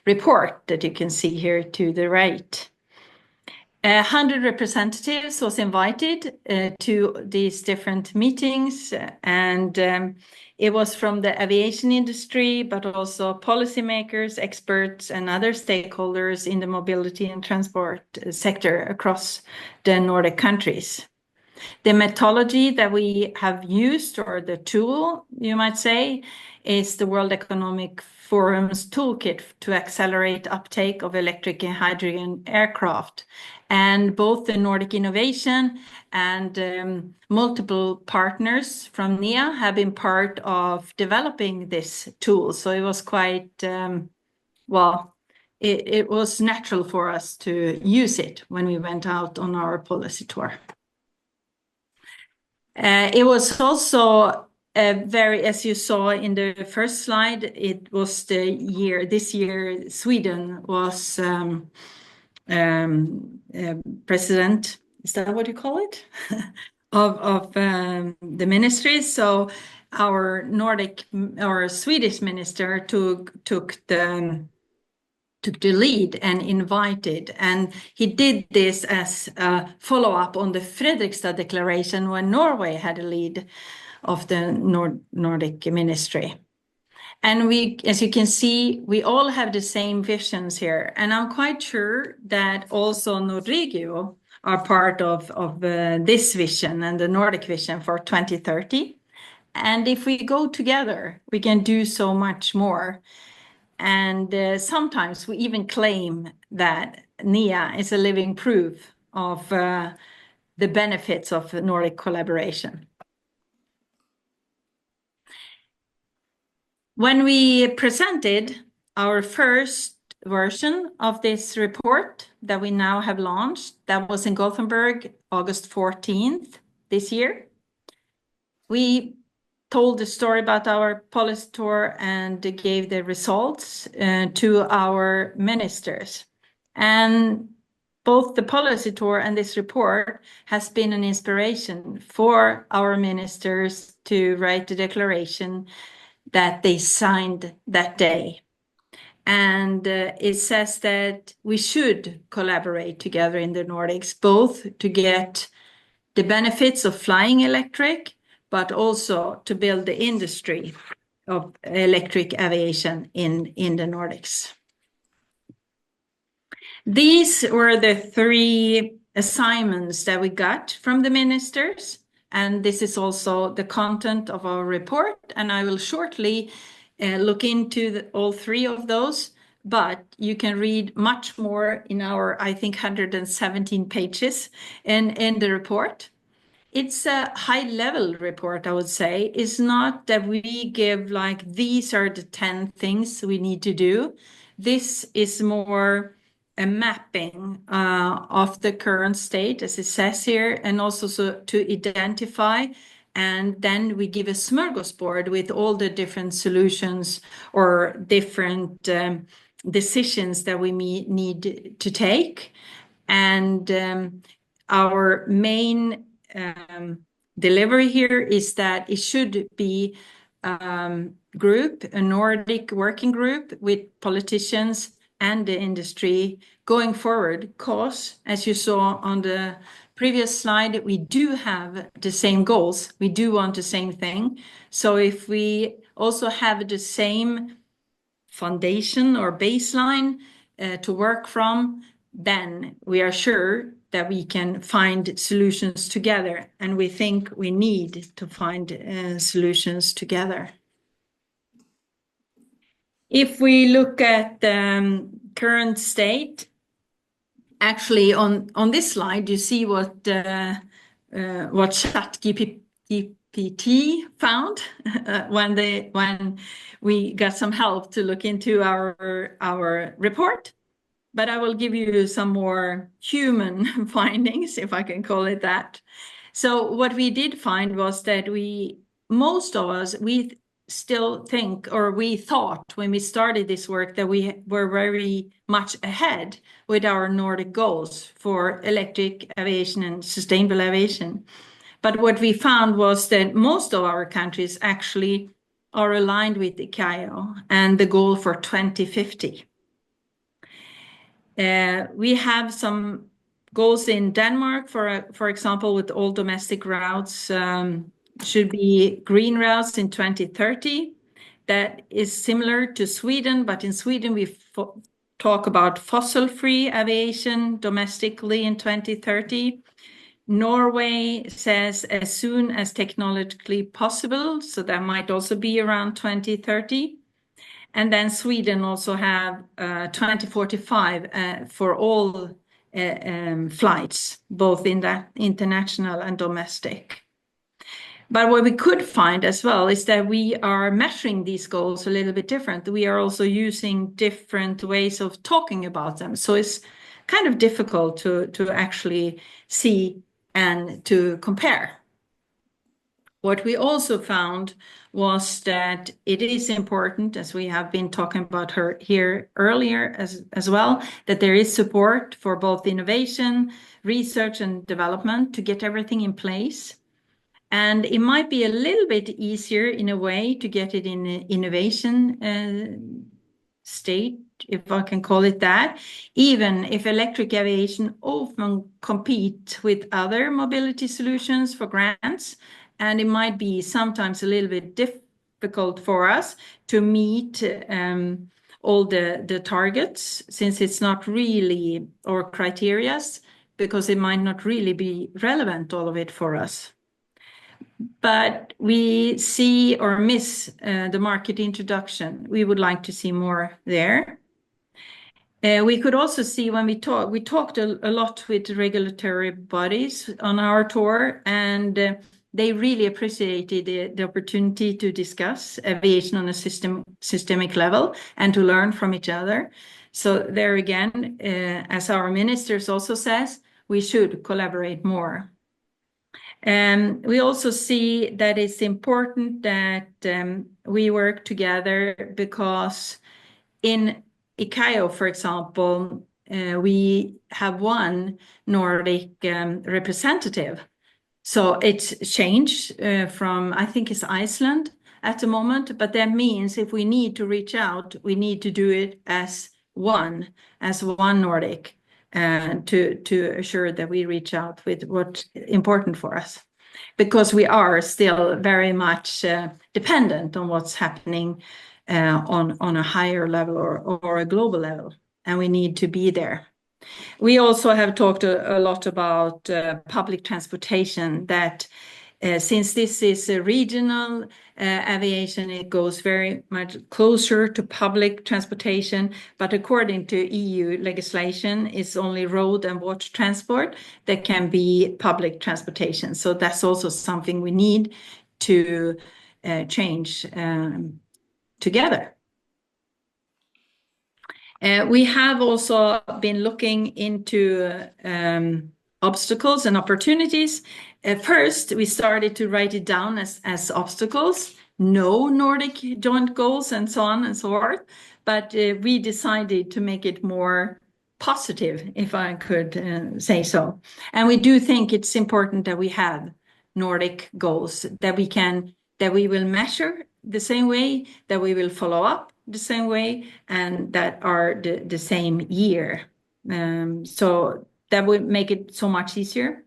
Speaker 5: report that you can see here to the right. 100 representatives was invited to these different meetings, and it was from the aviation industry, but also policymakers, experts, and other stakeholders in the mobility and transport sector across the Nordic countries. The methodology that we have used, or the tool, you might say, is the World Economic Forum's toolkit to accelerate uptake of electric and hydrogen aircraft. And both the Nordic Innovation and multiple partners from NEA have been part of developing this tool. So it was quite, it was natural for us to use it when we went out on our policy tour. It was also as you saw in the first slide, it was this year, Sweden was president, is that what you call it? of the ministry. So our Swedish minister took the lead and invited, and he did this as a follow-up on the Fredrikstad Declaration when Norway had a lead of the Nordic ministry. And we, as you can see, we all have the same visions here, and I'm quite sure that also Nordregio are part of this vision and the Nordic vision for 2030. And if we go together, we can do so much more. And sometimes we even claim that NEA is a living proof of the benefits of Nordic collaboration. When we presented our first version of this report that we now have launched, that was in Gothenburg, August 14th this year, we told the story about our policy tour and gave the results to our ministers. And both the policy tour and this report has been an inspiration for our ministers to write the declaration that they signed that day. And it says that we should collaborate together in the Nordics, both to get the benefits of flying electric, but also to build the industry of electric aviation in the Nordics. These were the 3 assignments that we got from the ministers, and this is also the content of our report, and I will shortly look into all 3 of those, but you can read much more in our, I think, 117 pages in the report. It's a high-level report, I would say. It's not that we give like, these are the 10 things we need to do. This is more a mapping of the current state, as it says here, and also so to identify. And then we give a smorgasbord with all the different solutions or different decisions that we need to take. And our main delivery here is that it should be group, a Nordic working group with politicians and the industry going forward. Because, as you saw on the previous slide, we do have the same goals. We do want the same thing. So if we also have the same foundation or baseline to work from, then we are sure that we can find solutions together, and we think we need to find solutions together. If we look at the current state, actually on this slide, you see what ChatGPT found when we got some help to look into our report. But I will give you some more human findings, if I can call it that. So what we did find was that most of us, we still think, or we thought when we started this work, that we were very much ahead with our Nordic goals for electric aviation and sustainable aviation. But what we found was that most of our countries actually are aligned with ICAO and the goal for 2050. We have some goals in Denmark, for example, with all domestic routes should be green routes in 2030. That is similar to Sweden, but in Sweden we talk about fossil-free aviation domestically in 2030. Norway says as soon as technologically possible, so that might also be around 2030. And then Sweden also have 2045 for all flights, both in the international and domestic. But what we could find as well is that we are measuring these goals a little bit different. We are also using different ways of talking about them. So it's kind of difficult to actually see and to compare. What we also found was that it is important, as we have been talking about here earlier as well, that there is support for both innovation, research and development to get everything in place. And it might be a little bit easier in a way to get it in an innovation state, if I can call it that, even if electric aviation often compete with other mobility solutions for grants. And it might be sometimes a little bit difficult for us to meet all the targets, since it's not really, or criterias, because it might not really be relevant, all of it for us. But we see or miss the market introduction. We would like to see more there. We could also see when we talked a lot with regulatory bodies on our tour, and they really appreciated the opportunity to discuss aviation on a systemic level and to learn from each other. So there again, as our ministers also says, we should collaborate more. We also see that it's important that we work together, because in ICAO, for example, we have one Nordic representative. So it's changed from, I think it's Iceland at the moment, but that means if we need to reach out, we need to do it as one Nordic, to assure that we reach out with what's important for us. Because we are still very much dependent on what's happening on a higher level or a global level, and we need to be there. We also have talked a lot about public transportation, that since this is a regional aviation, it goes very much closer to public transportation. But according to EU legislation, it's only road and water transport that can be public transportation. So that's also something we need to change together. We have also been looking into obstacles and opportunities. First, we started to write it down as obstacles, no Nordic joint goals, and so on and so forth. But we decided to make it more positive, if I could say so. And we do think it's important that we have Nordic goals that we will measure the same way, that we will follow up the same way, and that are the same year. So that would make it so much easier.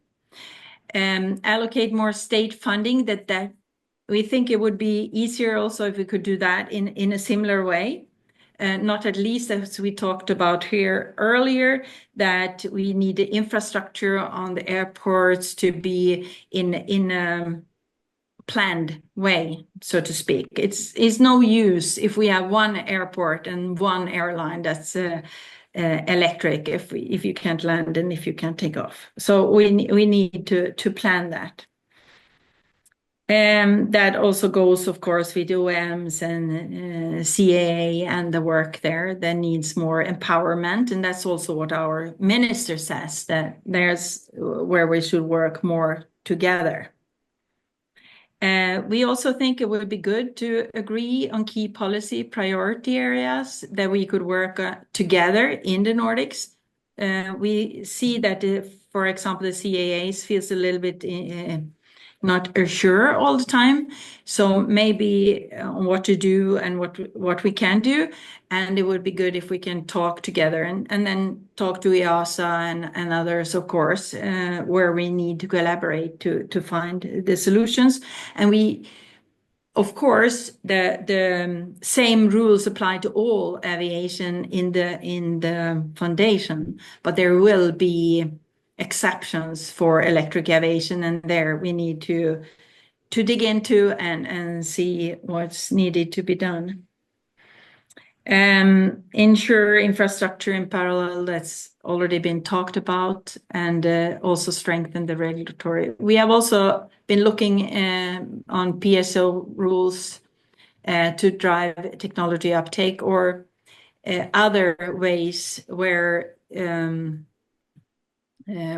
Speaker 5: Allocate more state funding, that we think it would be easier also if we could do that in a similar way. Not at least as we talked about here earlier, that we need the infrastructure on the airports to be in planned way, so to speak. It's no use if we have one airport and one airline that's electric if you can't land and if you can't take off. So we need to plan that. That also goes, of course, with OEMs and CAA and the work there that needs more empowerment. And that's also what our minister says, that there's where we should work more together. We also think it would be good to agree on key policy priority areas that we could work together in the Nordics. We see that, for example, the CAAs feels a little bit not sure all the time. So maybe on what to do and what we can do. And it would be good if we can talk together and then talk to EASA and others, of course, where we need to collaborate to find the solutions. And we, of course, the same rules apply to all aviation in the foundation, but there will be exceptions for electric aviation, and there we need to dig into and see what's needed to be done. Ensure infrastructure in parallel, that's already been talked about, and also strengthen the regulatory. We have also been looking on PSO rules to drive technology uptake, or other ways where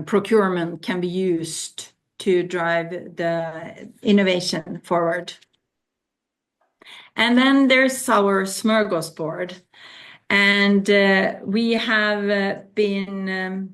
Speaker 5: procurement can be used to drive the innovation forward. And then there's our smorgasbord. And we have been,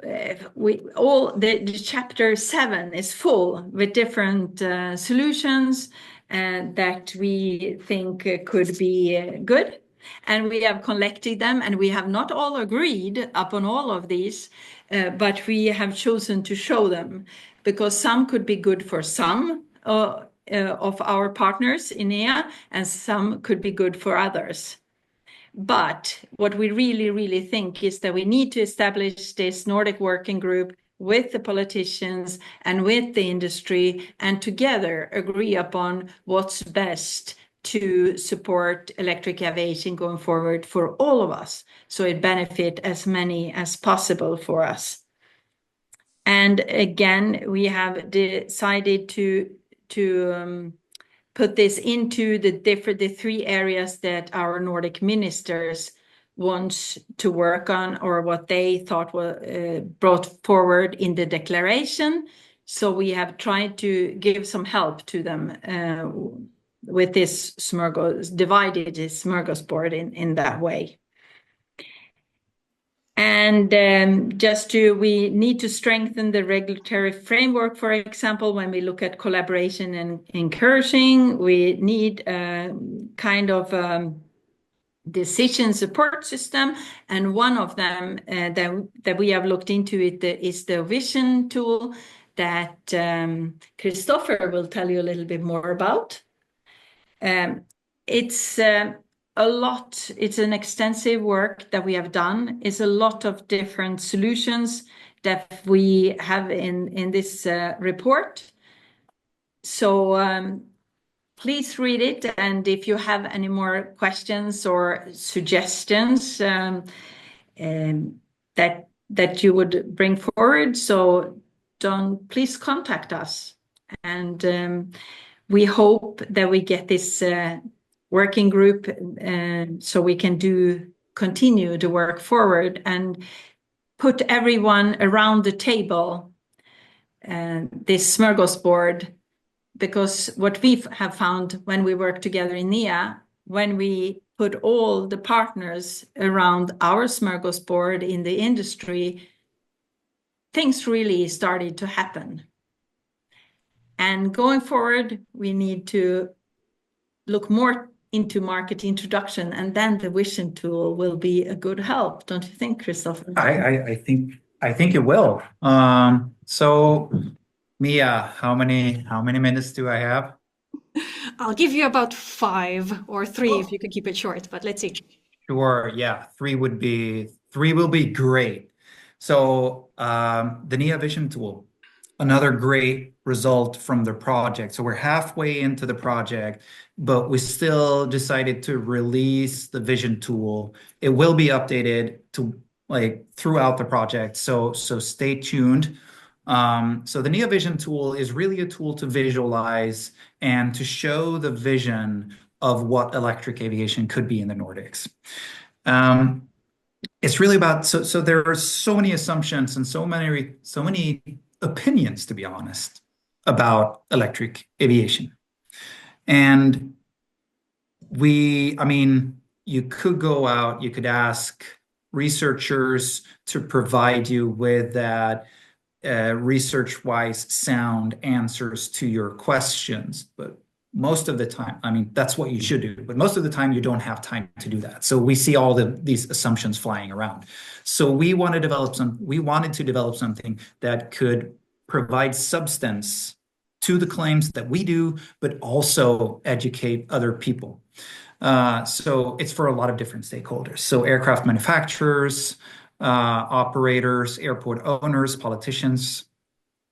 Speaker 5: the chapter 7 is full with different solutions that we think could be good. And we have collected them, and we have not all agreed upon all of these, but we have chosen to show them because some could be good for some of our partners in EA, and some could be good for others. But what we really, really think is that we need to establish this Nordic working group with the politicians and with the industry, and together agree upon what's best to support electric aviation going forward for all of us, so it benefit as many as possible for us. And again, we have decided to put this into the 3 areas that our Nordic ministers wants to work on, or what they thought were brought forward in the declaration. So we have tried to give some help to them with this divided this smorgasbord in that way. And we need to strengthen the regulatory framework. For example, when we look at collaboration and encouraging, we need a kind of decision support system. And one of them that we have looked into is the vision tool that Christopher will tell you a little bit more about. It's a lot. It's an extensive work that we have done. It's a lot of different solutions that we have in this report. So please read it, and if you have any more questions or suggestions that you would bring forward, so please contact us. And we hope that we get this working group so we can continue to work forward and put everyone around the table, this smorgasbord. Because what we have found when we work together in NIA, when we put all the partners around our smorgasbord in the industry, things really started to happen. And going forward, we need to look more into market introduction, and then the vision tool will be a good help, don't you think, Christopher?
Speaker 4: I think it will. So Mia, how many minutes do I have?
Speaker 1: I'll give you about 5 or 3 if you can keep it short, but let's see.
Speaker 4: Sure, yeah, three will be great. So the NIA Vision tool, another great result from the project. So we're halfway into the project, but we still decided to release the Vision tool. It will be updated to throughout the project. So stay tuned. So the NIA Vision tool is really a tool to visualize and to show the vision of what electric aviation could be in the Nordics. It's really about, so there are so many assumptions and so many opinions, to be honest, about electric aviation. And you could go out, you could ask researchers to provide you with that research-wise sound answers to your questions. But most of the time, that's what you should do. But most of the time, you don't have time to do that. So we see all these assumptions flying around. So we wanted to develop something that could provide substance to the claims that we do, but also educate other people. So it's for a lot of different stakeholders. So aircraft manufacturers, operators, airport owners, politicians,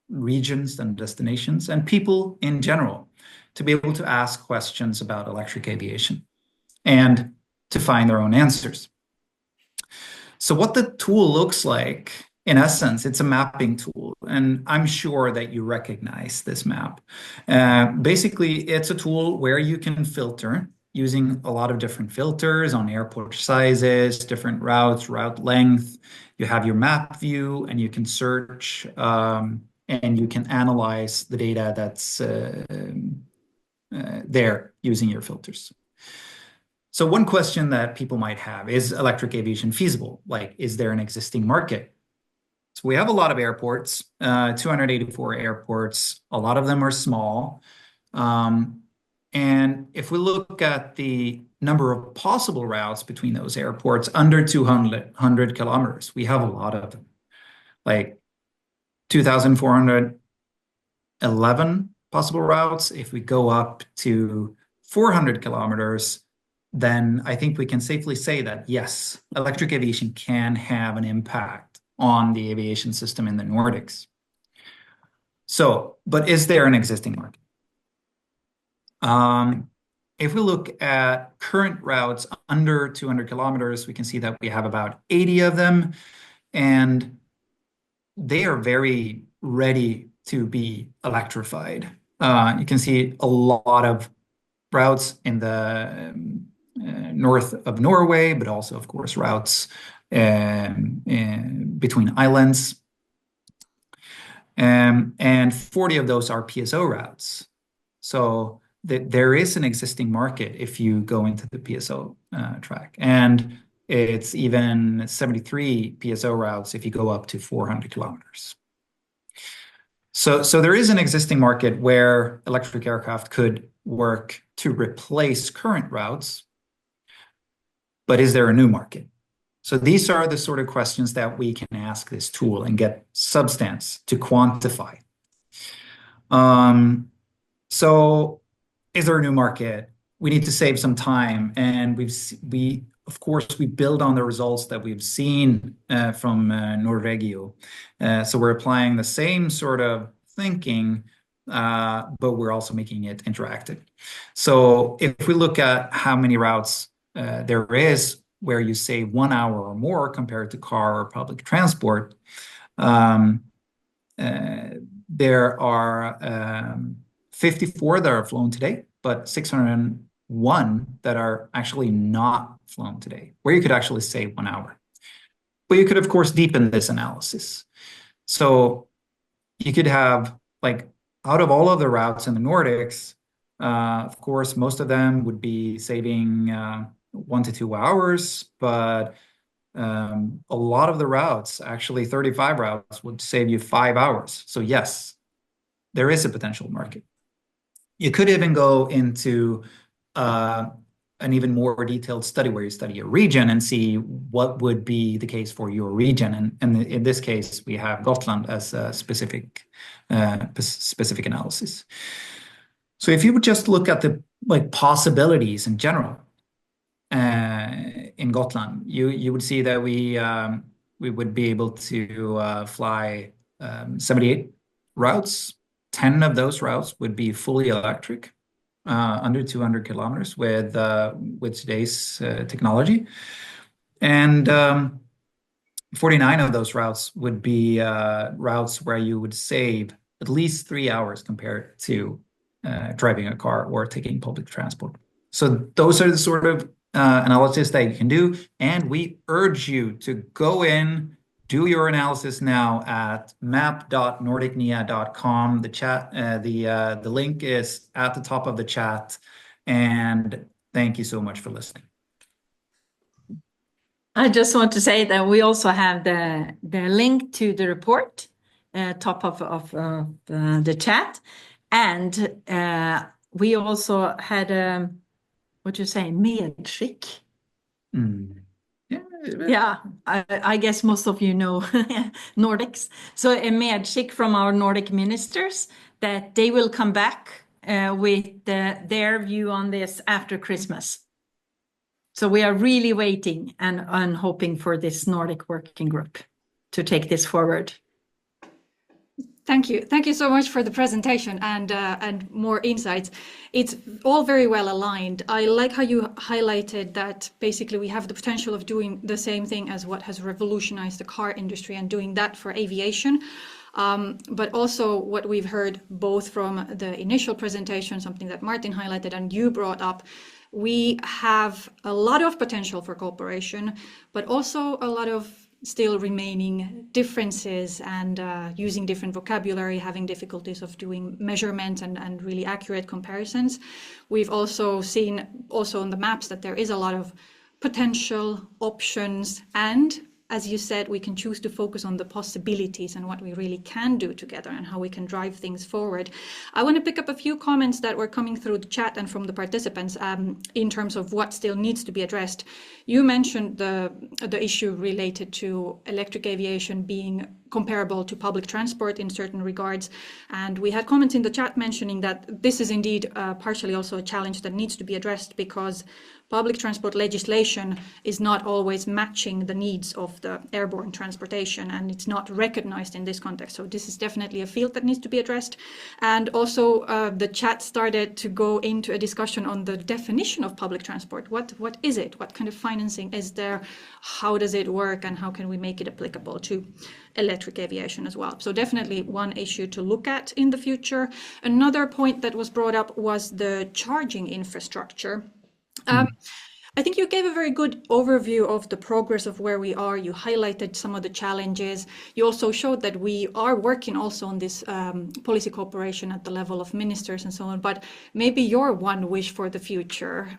Speaker 4: regions and destinations, and people in general, to be able to ask questions about electric aviation and to find their own answers. So what the tool looks like, in essence, it's a mapping tool, and I'm sure that you recognize this map. Basically, it's a tool where you can filter using a lot of different filters on airport sizes, different routes, route length. You have your map view, and you can search, and you can analyze the data that's there using your filters. So one question that people might have is electric aviation feasible? Is there an existing market? So we have a lot of airports, 284 airports. A lot of them are small. And if we look at the number of possible routes between those airports, under 200 kilometers, we have a lot of them. 2,411 possible routes. If we go up to 400 kilometers, then I think we can safely say that, yes, electric aviation can have an impact on the aviation system in the Nordics. So, but is there an existing market? If we look at current routes under 200 kilometers, we can see that we have about 80 of them, and they are very ready to be electrified. You can see a lot of routes in the north of Norway, but also, of course, routes between islands. And 40 of those are PSO routes. So there is an existing market if you go into the PSO track. And it's even 73 PSO routes if you go up to 400 kilometers. So there is an existing market where electric aircraft could work to replace current routes, but is there a new market? So these are the sort of questions that we can ask this tool and get substance to quantify. So is there a new market? we need to save some time, and we of course we build on the results that we've seen from Norregio. So we're applying the same sort of thinking, but we're also making it interactive. So if we look at how many routes there is where you save 1 hour or more compared to car or public transport, there are 54 that are flown today, but 601 that are actually not flown today, where you could actually save 1 hour. But you could, of course, deepen this analysis. So you could have, like, out of all of the routes in the Nordics, of course, most of them would be saving 1 to 2 hours, but a lot of the routes, actually 35 routes, would save you 5 hours. So yes, there is a potential market. You could even go into an even more detailed study where you study a region and see what would be the case for your region. And in this case, we have Gotland as a specific analysis. So if you would just look at the possibilities in general, in Gotland, you would see that we would be able to fly 78 routes. 10 of those routes would be fully electric, under 200 kilometers with today's technology, and 49 of those routes would be routes where you would save at least 3 hours compared to driving a car or taking public transport. So those are the sort of analysis that you can do, and we urge you to go in, do your analysis now at map.nordicnia.com. The link is at the top of the chat, and thank you so much for listening.
Speaker 5: I just want to say that we also have the link to the report, top of the chat, and we also had what you say, medskick. Yeah, I guess most of you know Nordics. So a medskick from our Nordic ministers that they will come back with their view on this after Christmas. So we are really waiting and hoping for this Nordic working group to take this forward.
Speaker 1: Thank you. Thank you so much for the presentation and more insights. It's all very well aligned. I like how you highlighted that basically we have the potential of doing the same thing as what has revolutionized the car industry and doing that for aviation. But also what we've heard both from the initial presentation, something that Martin highlighted and you brought up, we have a lot of potential for cooperation, but also a lot of still remaining differences and using different vocabulary, having difficulties of doing measurements and really accurate comparisons. We've also seen on the maps that there is a lot of potential options, and as you said, we can choose to focus on the possibilities and what we really can do together and how we can drive things forward. I want to pick up a few comments that were coming through the chat and from the participants in terms of what still needs to be addressed. You mentioned the issue related to electric aviation being comparable to public transport in certain regards. And we had comments in the chat mentioning that this is indeed partially also a challenge that needs to be addressed because public transport legislation is not always matching the needs of the airborne transportation, and it's not recognized in this context. So this is definitely a field that needs to be addressed. And also the chat started to go into a discussion on the definition of public transport. What is it? What kind of financing is there? How does it work? And how can we make it applicable to electric aviation as well? So definitely one issue to look at in the future. Another point that was brought up was the charging infrastructure. I think you gave a very good overview of the progress of where we are. You highlighted some of the challenges. You also showed that we are working also on this policy cooperation at the level of ministers and so on. But maybe your one wish for the future.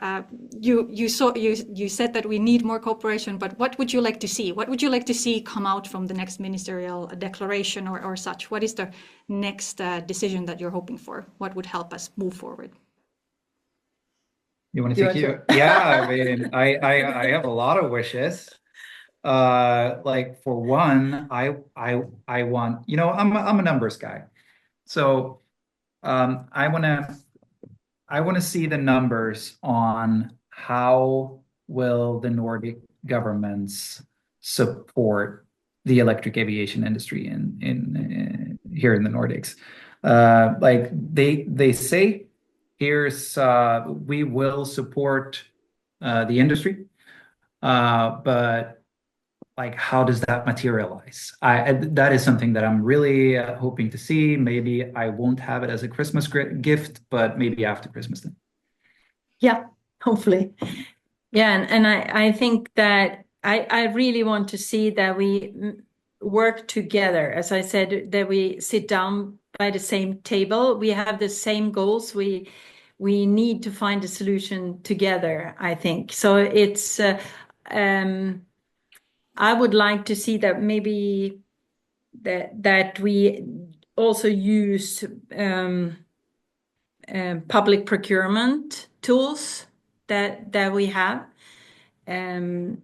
Speaker 1: You said that we need more cooperation, but what would you like to see? What would you like to see come out from the next ministerial declaration or such? What is the next decision that you're hoping for? What would help us move forward?
Speaker 4: You want to take you? Yeah, I mean, I have a lot of wishes. Like for one, I want, I'm a numbers guy. So I I want to see the numbers on how will the Nordic governments support the electric aviation industry in here in the Nordics. Like they say, here's we will support the industry, but like how does that materialize? That is something that I'm really hoping to see. Maybe I won't have it as a Christmas gift, but maybe after Christmas then.
Speaker 5: Yeah, hopefully. Yeah, and I think that I really want to see that we work together. As I said, that we sit down by the same table. We have the same goals. We need to find a solution together, I think. So it's I would like to see that maybe that we also use public procurement tools that we have. And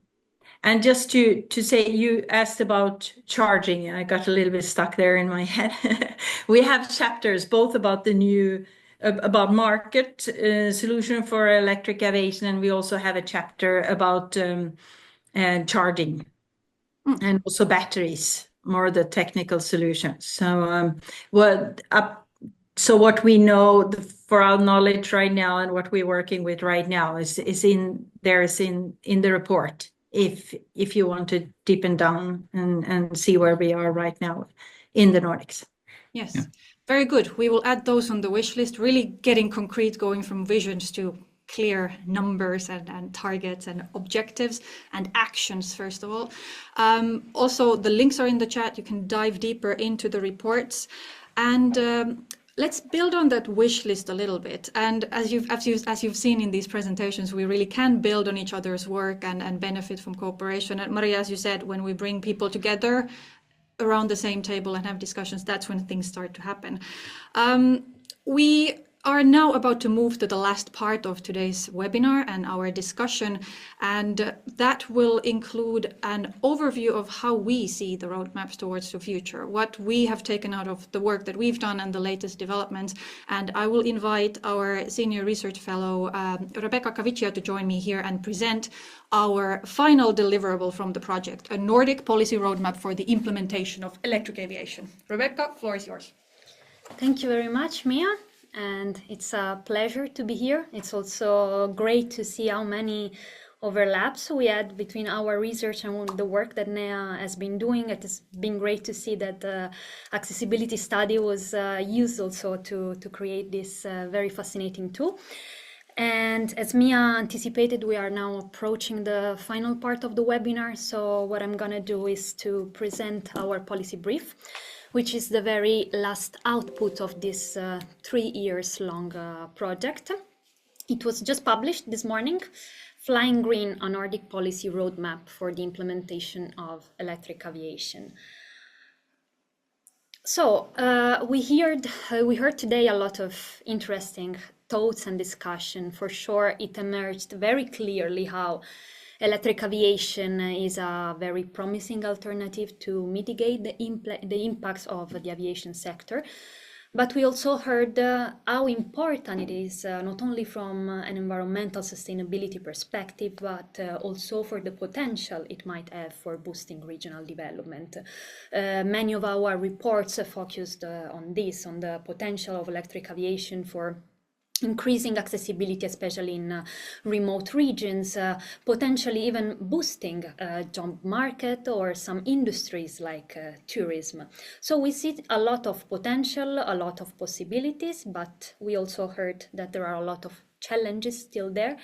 Speaker 5: just to say, you asked about charging. I got a little bit stuck there in my head. We have chapters both about the new about market solution for electric aviation, and we also have a chapter about charging and also batteries, more the technical solutions. So what we know for our knowledge right now and what we're working with right now is in the report. If you want to deepen down and see where we are right now in the Nordics.
Speaker 1: Yes, yeah. Very good. We will add those on the wish list, really getting concrete, going from visions to clear numbers and targets and objectives and actions, first of all. Also, the links are in the chat. You can dive deeper into the reports. And let's build on that wish list a little bit. And as you've seen in these presentations, we really can build on each other's work and benefit from cooperation. And Maria, as you said, when we bring people together around the same table and have discussions, that's when things start to happen. We are now about to move to the last part of today's webinar and our discussion, and that will include an overview of how we see the roadmaps towards the future, what we have taken out of the work that we've done and the latest developments. And I will invite our senior research fellow, Rebecca Caviccia, to join me here and present our final deliverable from the project, a Nordic policy roadmap for the implementation of electric aviation. Rebecca, floor is yours.
Speaker 6: Thank you very much, Mia. And it's a pleasure to be here. It's also great to see how many overlaps we had between our research and the work that NEA has been doing. It has been great to see that the accessibility study was used also to create this very fascinating tool. And as Mia anticipated, we are now approaching the final part of the webinar. So what I'm going to do is to present our policy brief, which is the very last output of this 3 years long project. It was just published this morning, Flying Green, a Nordic policy roadmap for the implementation of electric aviation. So we heard today a lot of interesting thoughts and discussion. For sure, it emerged very clearly how electric aviation is a very promising alternative to mitigate the impacts of the aviation sector. But we also heard how important it is, not only from an environmental sustainability perspective, but also for the potential it might have for boosting regional development. Many of our reports focused on this, on the potential of electric aviation for increasing accessibility, especially in remote regions, potentially even boosting job market or some industries like tourism. So we see a lot of potential, a lot of possibilities, but we also heard that there are a lot of challenges still there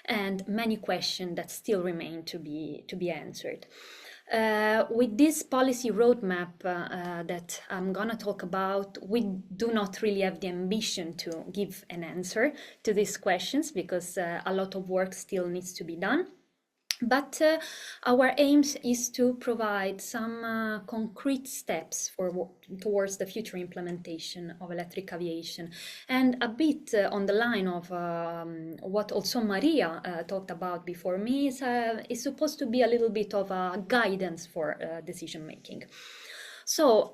Speaker 6: and many questions that still remain to be answered. With this policy roadmap that I'm gonna talk about, we do not really have the ambition to give an answer to these questions because a lot of work still needs to be done. But our aim is to provide some concrete steps towards the future implementation of electric aviation, and a bit on the line of what also Maria talked about before me is supposed to be a little bit of a guidance for decision making. So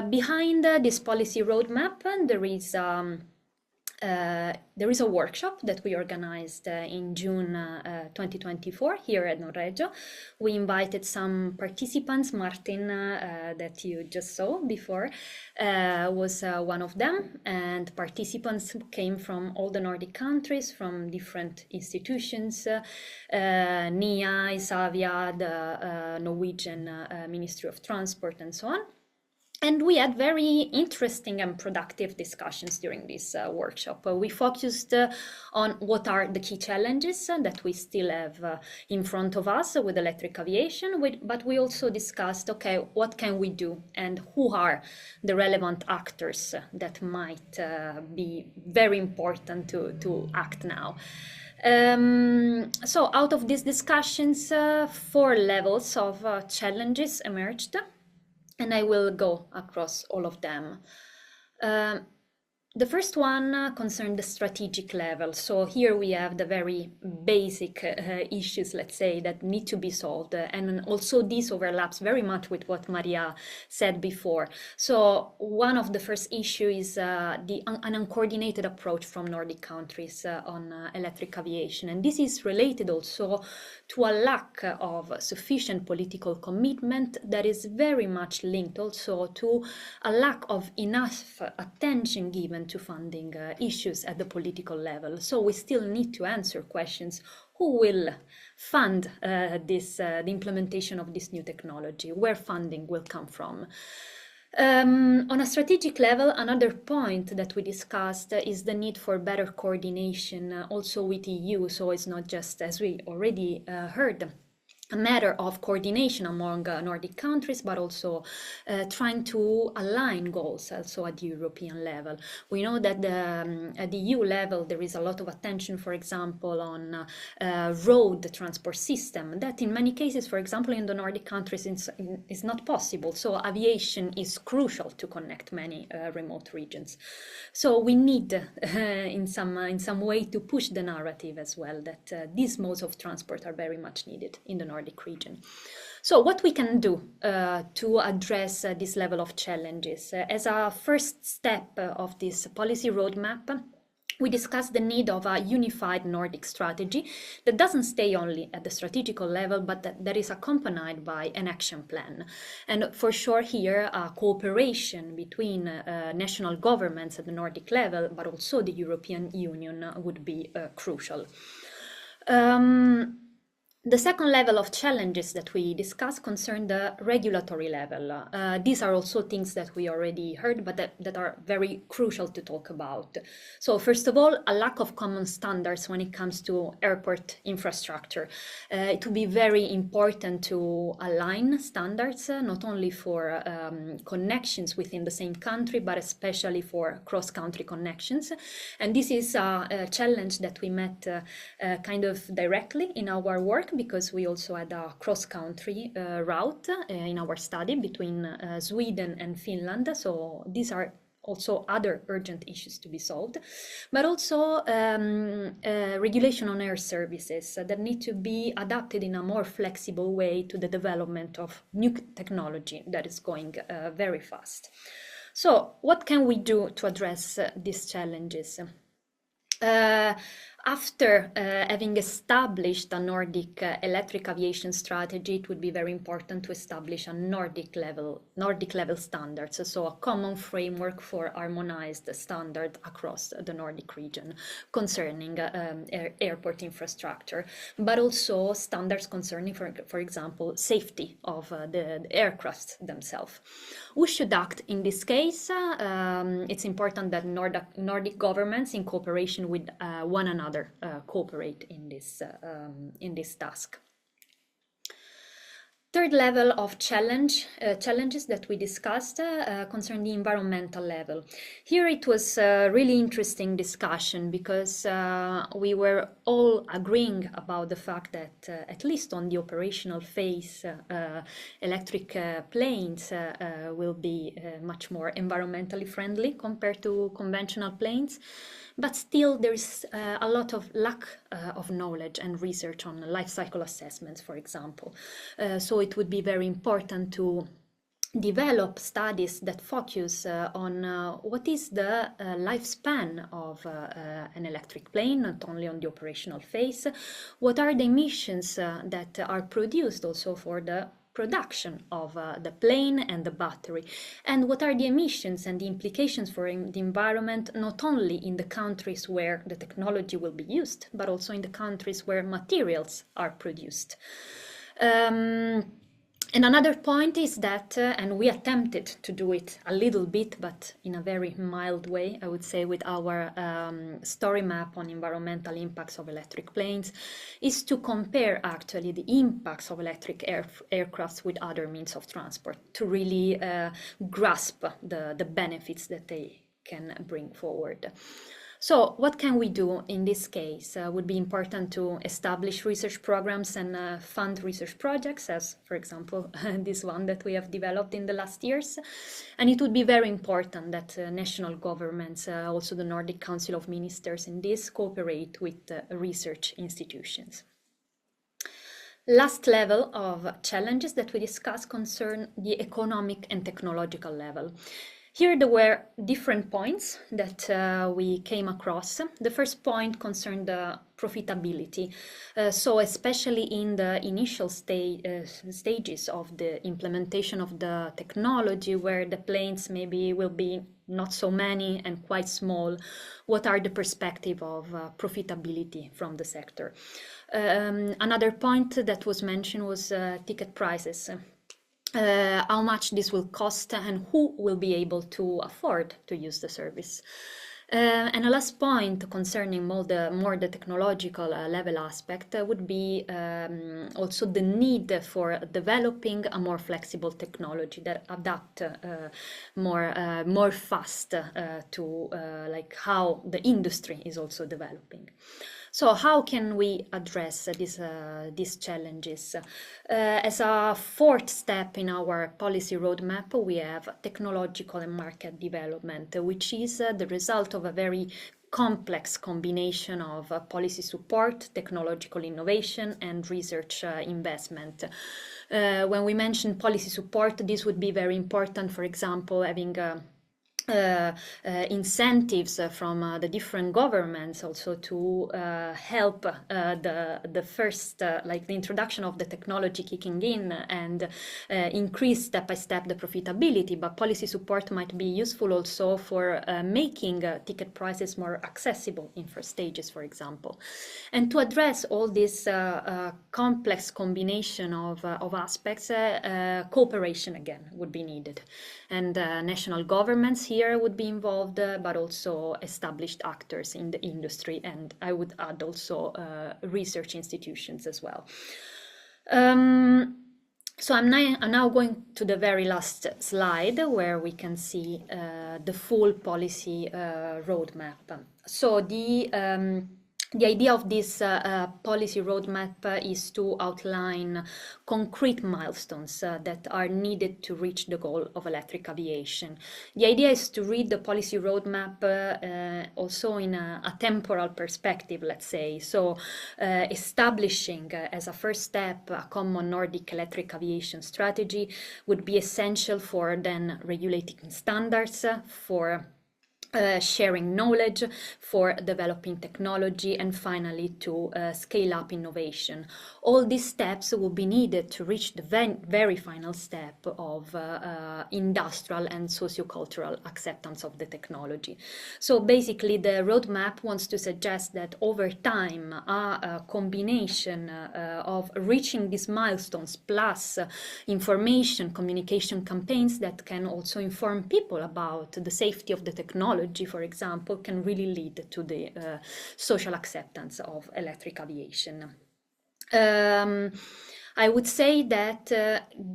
Speaker 6: behind this policy roadmap, there is there is a workshop that we organized in June 2024 here at Norreggio. We invited some participants. Martin, that you just saw before, was one of them, and participants came from all the Nordic countries, from different institutions, NIA, ISAVIA, the Norwegian Ministry of Transport, and so on. And we had very interesting and productive discussions during this workshop. We focused on what are the key challenges that we still have in front of us with electric aviation, but we also discussed, okay, what can we do and who are the relevant actors that might be very important to act now. So out of these discussions, 4 levels of challenges emerged. And I will go across all of them. The first one concerned the strategic level. So here we have the very basic issues, let's say, that need to be solved. And also this overlaps very much with what Maria said before. So one of the first issues is an uncoordinated approach from Nordic countries on electric aviation. And this is related also to a lack of sufficient political commitment that is very much linked also to a lack of enough attention given to funding issues at the political level. So we still need to answer questions: who will fund the implementation of this new technology? Where funding will come from? On a strategic level, another point that we discussed is the need for better coordination also with EU. So it's not just, as we already heard, a matter of coordination among Nordic countries, but also trying to align goals also at the European level. We know that at the EU level there is a lot of attention, for example, on road transport system, that in many cases, for example, in the Nordic countries is not possible. So aviation is crucial to connect many remote regions. So we need in some way to push the narrative as well that these modes of transport are very much needed in the Nordic region. So what we can do to address this level of challenges? As a first step of this policy roadmap, we discussed the need of a unified Nordic strategy that doesn't stay only at the strategical level, but that is accompanied by an action plan. And for sure here, cooperation between national governments at the Nordic level, but also the European Union would be crucial. The second level of challenges that we discussed concern the regulatory level. These are also things that we already heard, but that are very crucial to talk about. So first of all, a lack of common standards when it comes to airport infrastructure. It will be very important to align standards, not only for connections within the same country, but especially for cross-country connections. And this is a challenge that we met kind of directly in our work, because we also had a cross-country route in our study between Sweden and Finland. So these are also other urgent issues to be solved, but also regulation on air services that need to be adapted in a more flexible way to the development of new technology that is going very fast. So what can we do to address these challenges? After having established a Nordic electric aviation strategy, it would be very important to establish a Nordic level standards, so a common framework for harmonized standard across the Nordic region concerning airport infrastructure, but also standards concerning, for example, safety of the aircraft themselves. Who should act in this case? It's important that Nordic governments, in cooperation with one another, cooperate in this task. Third level of challenges that we discussed concern the environmental level. Here it was a really interesting discussion because we were all agreeing about the fact that at least on the operational phase, electric planes will be much more environmentally friendly compared to conventional planes. But still there is a lot of lack of knowledge and research on life cycle assessments, for example. So it would be very important to develop studies that focus on what is the lifespan of an electric plane, not only on the operational phase, what are the emissions that are produced also for the production of the plane and the battery, and what are the emissions and the implications for the environment, not only in the countries where the technology will be used, but also in the countries where materials are produced. And another point is that, and we attempted to do it a little bit, but in a very mild way, I would say, with our story map on environmental impacts of electric planes, is to compare actually the impacts of electric aircrafts with other means of transport to really grasp the benefits that they can bring forward. So what can we do in this case? Would be important to establish research programs and fund research projects, as for example this one that we have developed in the last years. And it would be very important that national governments, also the Nordic Council of Ministers in this, cooperate with research institutions. Last level of challenges that we discuss concern the economic and technological level. Here there were different points that we came across. The first point concerned the profitability. So especially in the initial stages of the implementation of the technology, where the planes maybe will be not so many and quite small, what are the perspective of profitability from the sector? Another point that was mentioned was ticket prices. How much this will cost and who will be able to afford to use the service. And a last point concerning more the technological level aspect would be also the need for developing a more flexible technology that adapt more fast to like how the industry is also developing. So how can we address these challenges? As a fourth step in our policy roadmap, we have technological and market development, which is the result of a very complex combination of policy support, technological innovation, and research investment. When we mention policy support, this would be very important, for example, having incentives from the different governments also to help the first like the introduction of the technology kicking in and increase step by step the profitability, but policy support might be useful also for making ticket prices more accessible in first stages, for example. And to address all this complex combination of aspects, cooperation again would be needed, and national governments here would be involved, but also established actors in the industry, and I would add also research institutions as well. So I'm now going to the very last slide where we can see the full policy roadmap. So the idea of this policy roadmap is to outline concrete milestones that are needed to reach the goal of electric aviation. The idea is to read the policy roadmap also in a temporal perspective, let's say. So establishing as a first step a common Nordic electric aviation strategy would be essential for then regulating standards, for sharing knowledge, for developing technology, and finally to scale up innovation. All these steps will be needed to reach the very final step of industrial and sociocultural acceptance of the technology. So basically the roadmap wants to suggest that over time a combination of reaching these milestones plus information, communication campaigns that can also inform people about the safety of the technology, for example, can really lead to the social acceptance of electric aviation. I would say that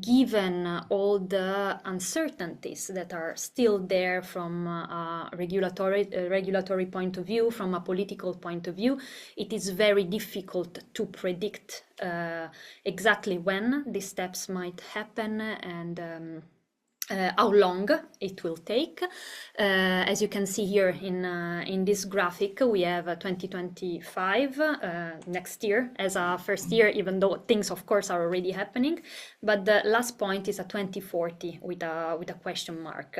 Speaker 6: given all the uncertainties that are still there from a regulatory point of view, from a political point of view, it is very difficult to predict exactly when these steps might happen and how long it will take. As you can see here in this graphic, we have 2025 next year as our first year, even though things of course are already happening. But the last point is a 2040 with a question mark.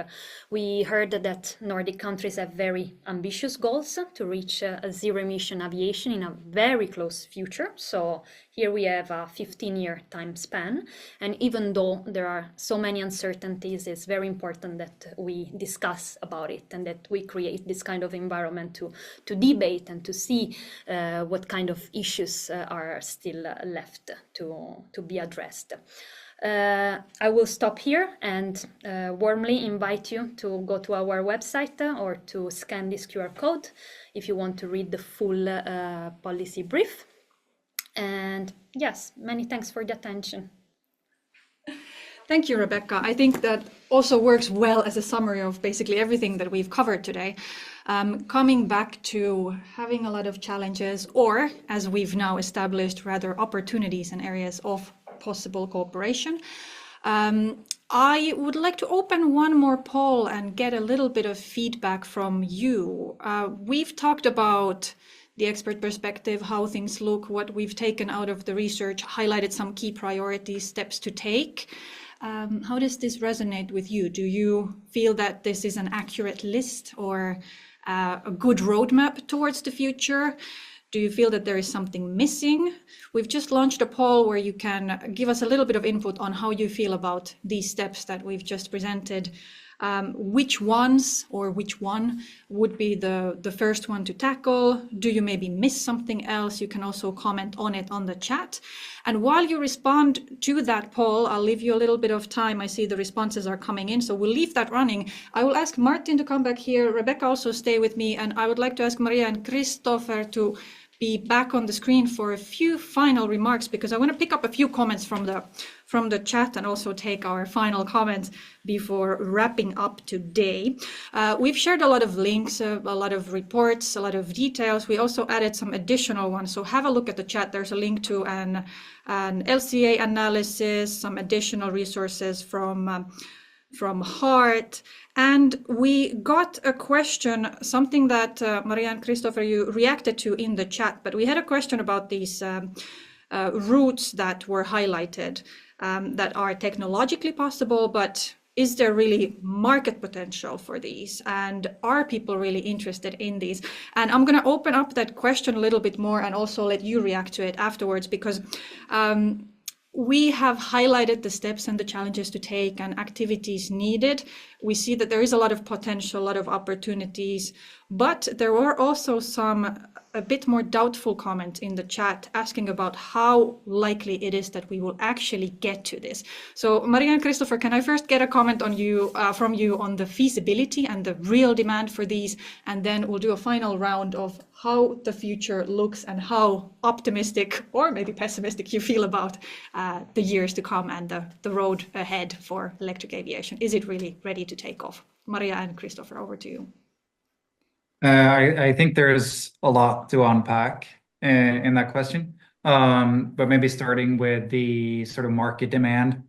Speaker 6: We heard that Nordic countries have very ambitious goals to reach a zero emission aviation in a very close future. So here we have a 15-year time span. And even though there are so many uncertainties, it's very important that we discuss about it and that we create this kind of environment to debate and to see what kind of issues are still left to be addressed. I will stop here and warmly invite you to go to our website or to scan this QR code if you want to read the full policy brief. And yes, many thanks for the attention.
Speaker 1: Thank you, Rebecca. I think that also works well as a summary of basically everything that we've covered today. Coming back to having a lot of challenges, or as we've now established, rather opportunities and areas of possible cooperation. I would like to open one more poll and get a little bit of feedback from you. We've talked about the expert perspective, how things look, what we've taken out of the research, highlighted some key priorities, steps to take. How does this resonate with you? Do you feel that this is an accurate list or a good roadmap towards the future? Do you feel that there is something missing? We've just launched a poll where you can give us a little bit of input on how you feel about these steps that we've just presented. Which ones or which one would be the first one to tackle? Do you maybe miss something else? You can also comment on it on the chat. And while you respond to that poll, I'll leave you a little bit of time. I see the responses are coming in, so we'll leave that running. I will ask Martin to come back here. Rebecca also stay with me, and I would like to ask Maria and Christopher to be back on the screen for a few final remarks, because I want to pick up a few comments from the chat and also take our final comments before wrapping up today. We've shared a lot of links, a lot of reports, a lot of details. We also added some additional ones. So have a look at the chat. There's a link to an LCA analysis, some additional resources from HART. And we got a question, something that Maria and Christopher, you reacted to in the chat, but we had a question about these routes that were highlighted that are technologically possible, but is there really market potential for these? And are people really interested in these? And I'm going to open up that question a little bit more and also let you react to it afterwards, because we have highlighted the steps and the challenges to take and activities needed. We see that there is a lot of potential, a lot of opportunities, but there were also a bit more doubtful comments in the chat asking about how likely it is that we will actually get to this. So Maria and Christopher, can I first get a comment on you from you on the feasibility and the real demand for these, and then we'll do a final round of how the future looks and how optimistic or maybe pessimistic you feel about the years to come and the road ahead for electric aviation. Is it really ready to take off? Maria and Christopher, over to you.
Speaker 4: I think there's a lot to unpack in that question, but maybe starting with the sort of market demand.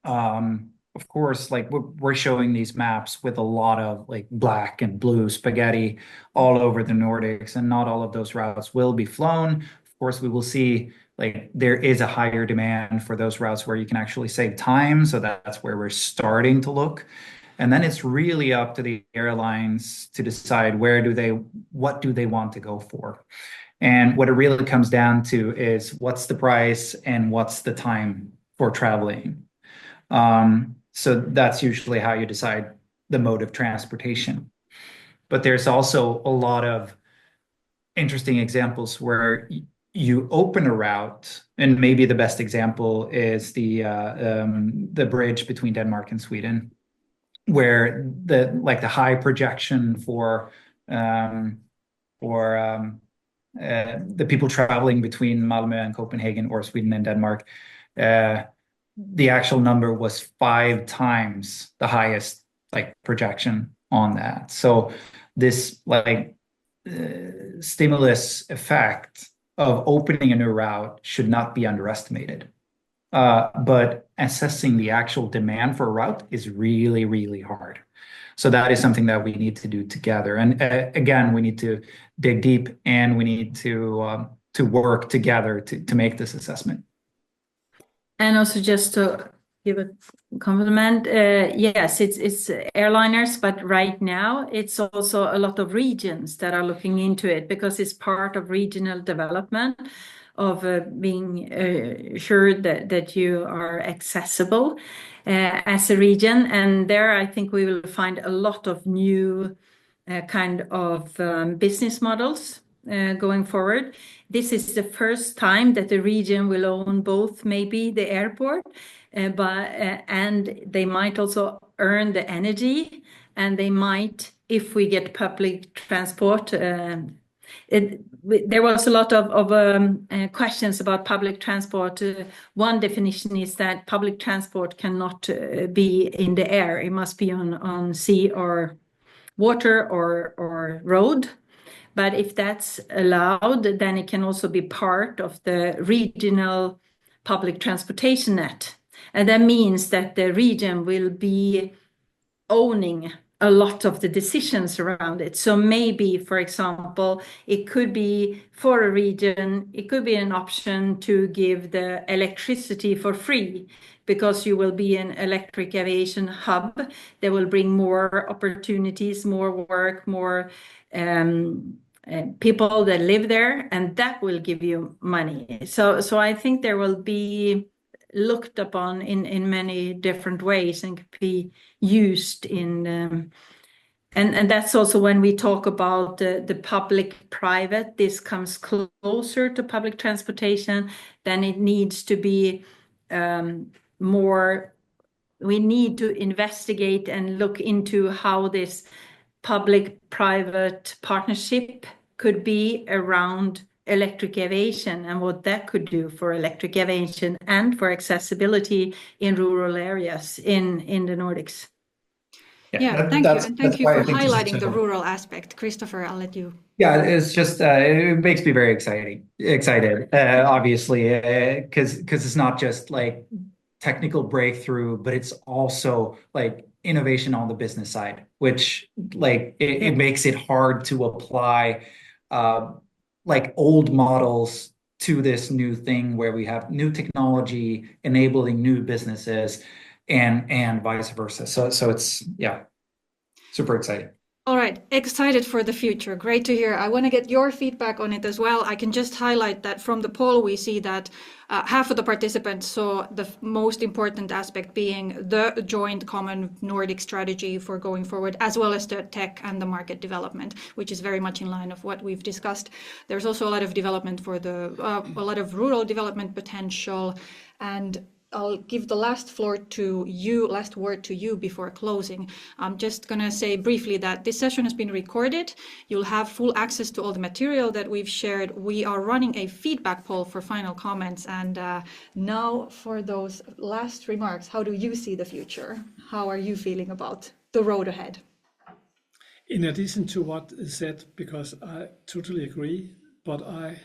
Speaker 4: Of course, like we're showing these maps with a lot of like black and blue spaghetti all over the Nordics, and not all of those routes will be flown. Of course, we will see like there is a higher demand for those routes where you can actually save time. So that's where we're starting to look. And then it's really up to the airlines to decide what do they want to go for. And what it really comes down to is what's the price and what's the time for traveling. So that's usually how you decide the mode of transportation. But there's also a lot of interesting examples where you open a route, and maybe the best example is the bridge between Denmark and Sweden, where the high projection for the people traveling between Malmö and Copenhagen, or Sweden and Denmark, the actual number was 5 times the highest projection on that. So this stimulus effect of opening a new route should not be underestimated. but assessing the actual demand for a route is really, really hard. So that is something that we need to do together. And again, we need to dig deep, and we need to work together to make this assessment.
Speaker 5: And also just to give a compliment, yes, it's airliners, but right now it's also a lot of regions that are looking into it because it's part of regional development of being sure that you are accessible as a region. And there I think we will find a lot of new kind of business models going forward. This is the first time that the region will own both maybe the airport, and they might also earn the energy, and they might, if we get public transport, there was a lot of questions about public transport. One definition is that public transport cannot be in the air. It must be on sea or water or road. But if that's allowed, then it can also be part of the regional public transportation net. And that means that the region will be owning a lot of the decisions around it. So maybe, for example, it could be for a region, it could be an option to give the electricity for free because you will be an electric aviation hub. That will bring more opportunities, more work, more people that live there, and that will give you money. So I think there will be looked upon in many different ways and could be used in and that's also when we talk about the public-private, this comes closer to public transportation, then it needs to be more, we need to investigate and look into how this public-private partnership could be around electric aviation and what that could do for electric aviation and for accessibility in rural areas in the Nordics.
Speaker 1: Yeah, thank you. And thank you for highlighting the rural aspect. Christopher, I'll let you.
Speaker 4: Yeah, it's just it makes me very excited, obviously, because it's not just like technical breakthrough, but it's also like innovation on the business side, which like it makes it hard to apply like old models to this new thing where we have new technology enabling new businesses and vice versa. So it's super exciting.
Speaker 1: All right, excited for the future. Great to hear. I want to get your feedback on it as well. I can just highlight that from the poll, we see that half of the participants saw the most important aspect being the joint common Nordic strategy for going forward, as well as the tech and the market development, which is very much in line of what we've discussed. There's also a lot of development for the, a lot of rural development potential, and I'll give the last word to you before closing. I'm just going to say briefly that this session has been recorded. You'll have full access to all the material that we've shared. We are running a feedback poll for final comments. And now for those last remarks, how do you see the future? How are you feeling about the road ahead?
Speaker 3: In addition to what is said, because I totally agree, but I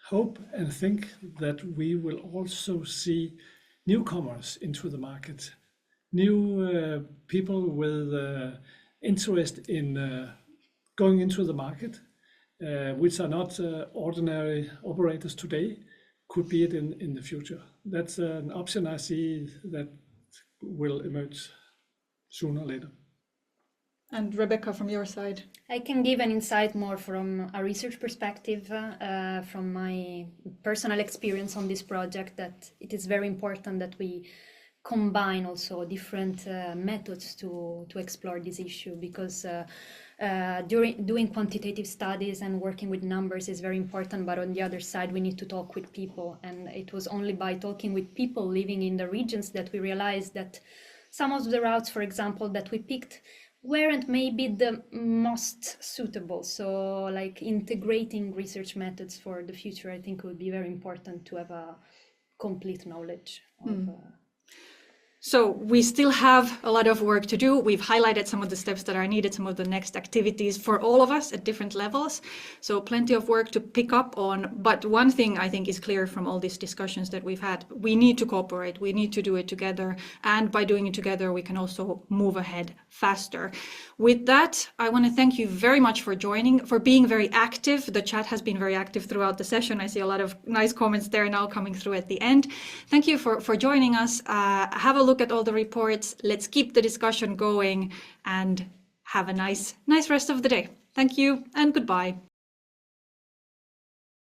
Speaker 3: hope and think that we will also see newcomers into the market, new people with interest in going into the market, which are not ordinary operators today, could be it in the future. That's an option I see that will emerge sooner or later.
Speaker 1: And Rebecca, from your side?
Speaker 6: I can give an insight more from a research perspective, from my personal experience on this project, that it is very important that we combine also different methods to explore this issue, because during doing quantitative studies and working with numbers is very important, but on the other side we need to talk with people, and it was only by talking with people living in the regions that we realized that some of the routes, for example, that we picked weren't maybe the most suitable. So like integrating research methods for the future, I think would be very important to have a complete knowledge of
Speaker 1: So we still have a lot of work to do. We've highlighted some of the steps that are needed, some of the next activities for all of us at different levels. So plenty of work to pick up on. But one thing I think is clear from all these discussions that we've had, we need to cooperate. We need to do it together. And by doing it together, we can also move ahead faster. With that, I want to thank you very much for joining, for being very active. The chat has been very active throughout the session. I see a lot of nice comments there now coming through at the end. Thank you for joining us. Have a look at all the reports. Let's keep the discussion going and have a nice rest of the day. Thank you and goodbye.